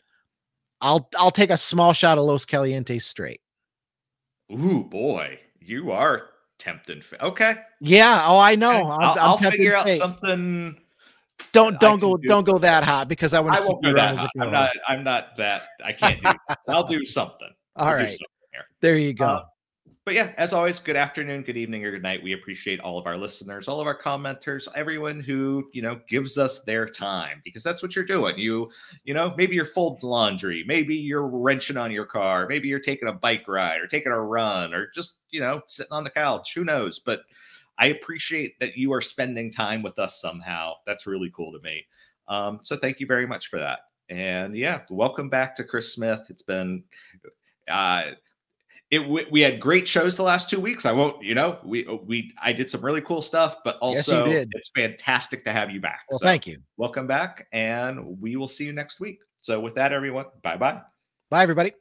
A: I'll take a small shot of Los Calientes straight.
B: Ooh, boy, you are tempting. Okay.
A: Yeah. Oh, I know.
B: I'll figure out something.
A: Don't go that hot because I won't
B: go that hot. I'm not that. I can't do that. I'll do something.
A: All right. There you go.
B: But yeah, as always, good afternoon, good evening, or good night. We appreciate all of our listeners, all of our commenters, everyone who, gives us their time, because that's what you're doing. Maybe you're folding laundry, maybe you're wrenching on your car, maybe you're taking a bike ride or taking a run or just, sitting on the couch, who knows? But I appreciate that you are spending time with us somehow. That's really cool to me. So thank you very much for that. And yeah, welcome back to Chris Smith. It's been, we had great shows the last 2 weeks. I did some really cool stuff, but also it's fantastic to have you back.
A: Well, thank you.
B: Welcome back, and we will see you next week. So with that, everyone, bye-bye.
A: Bye, everybody.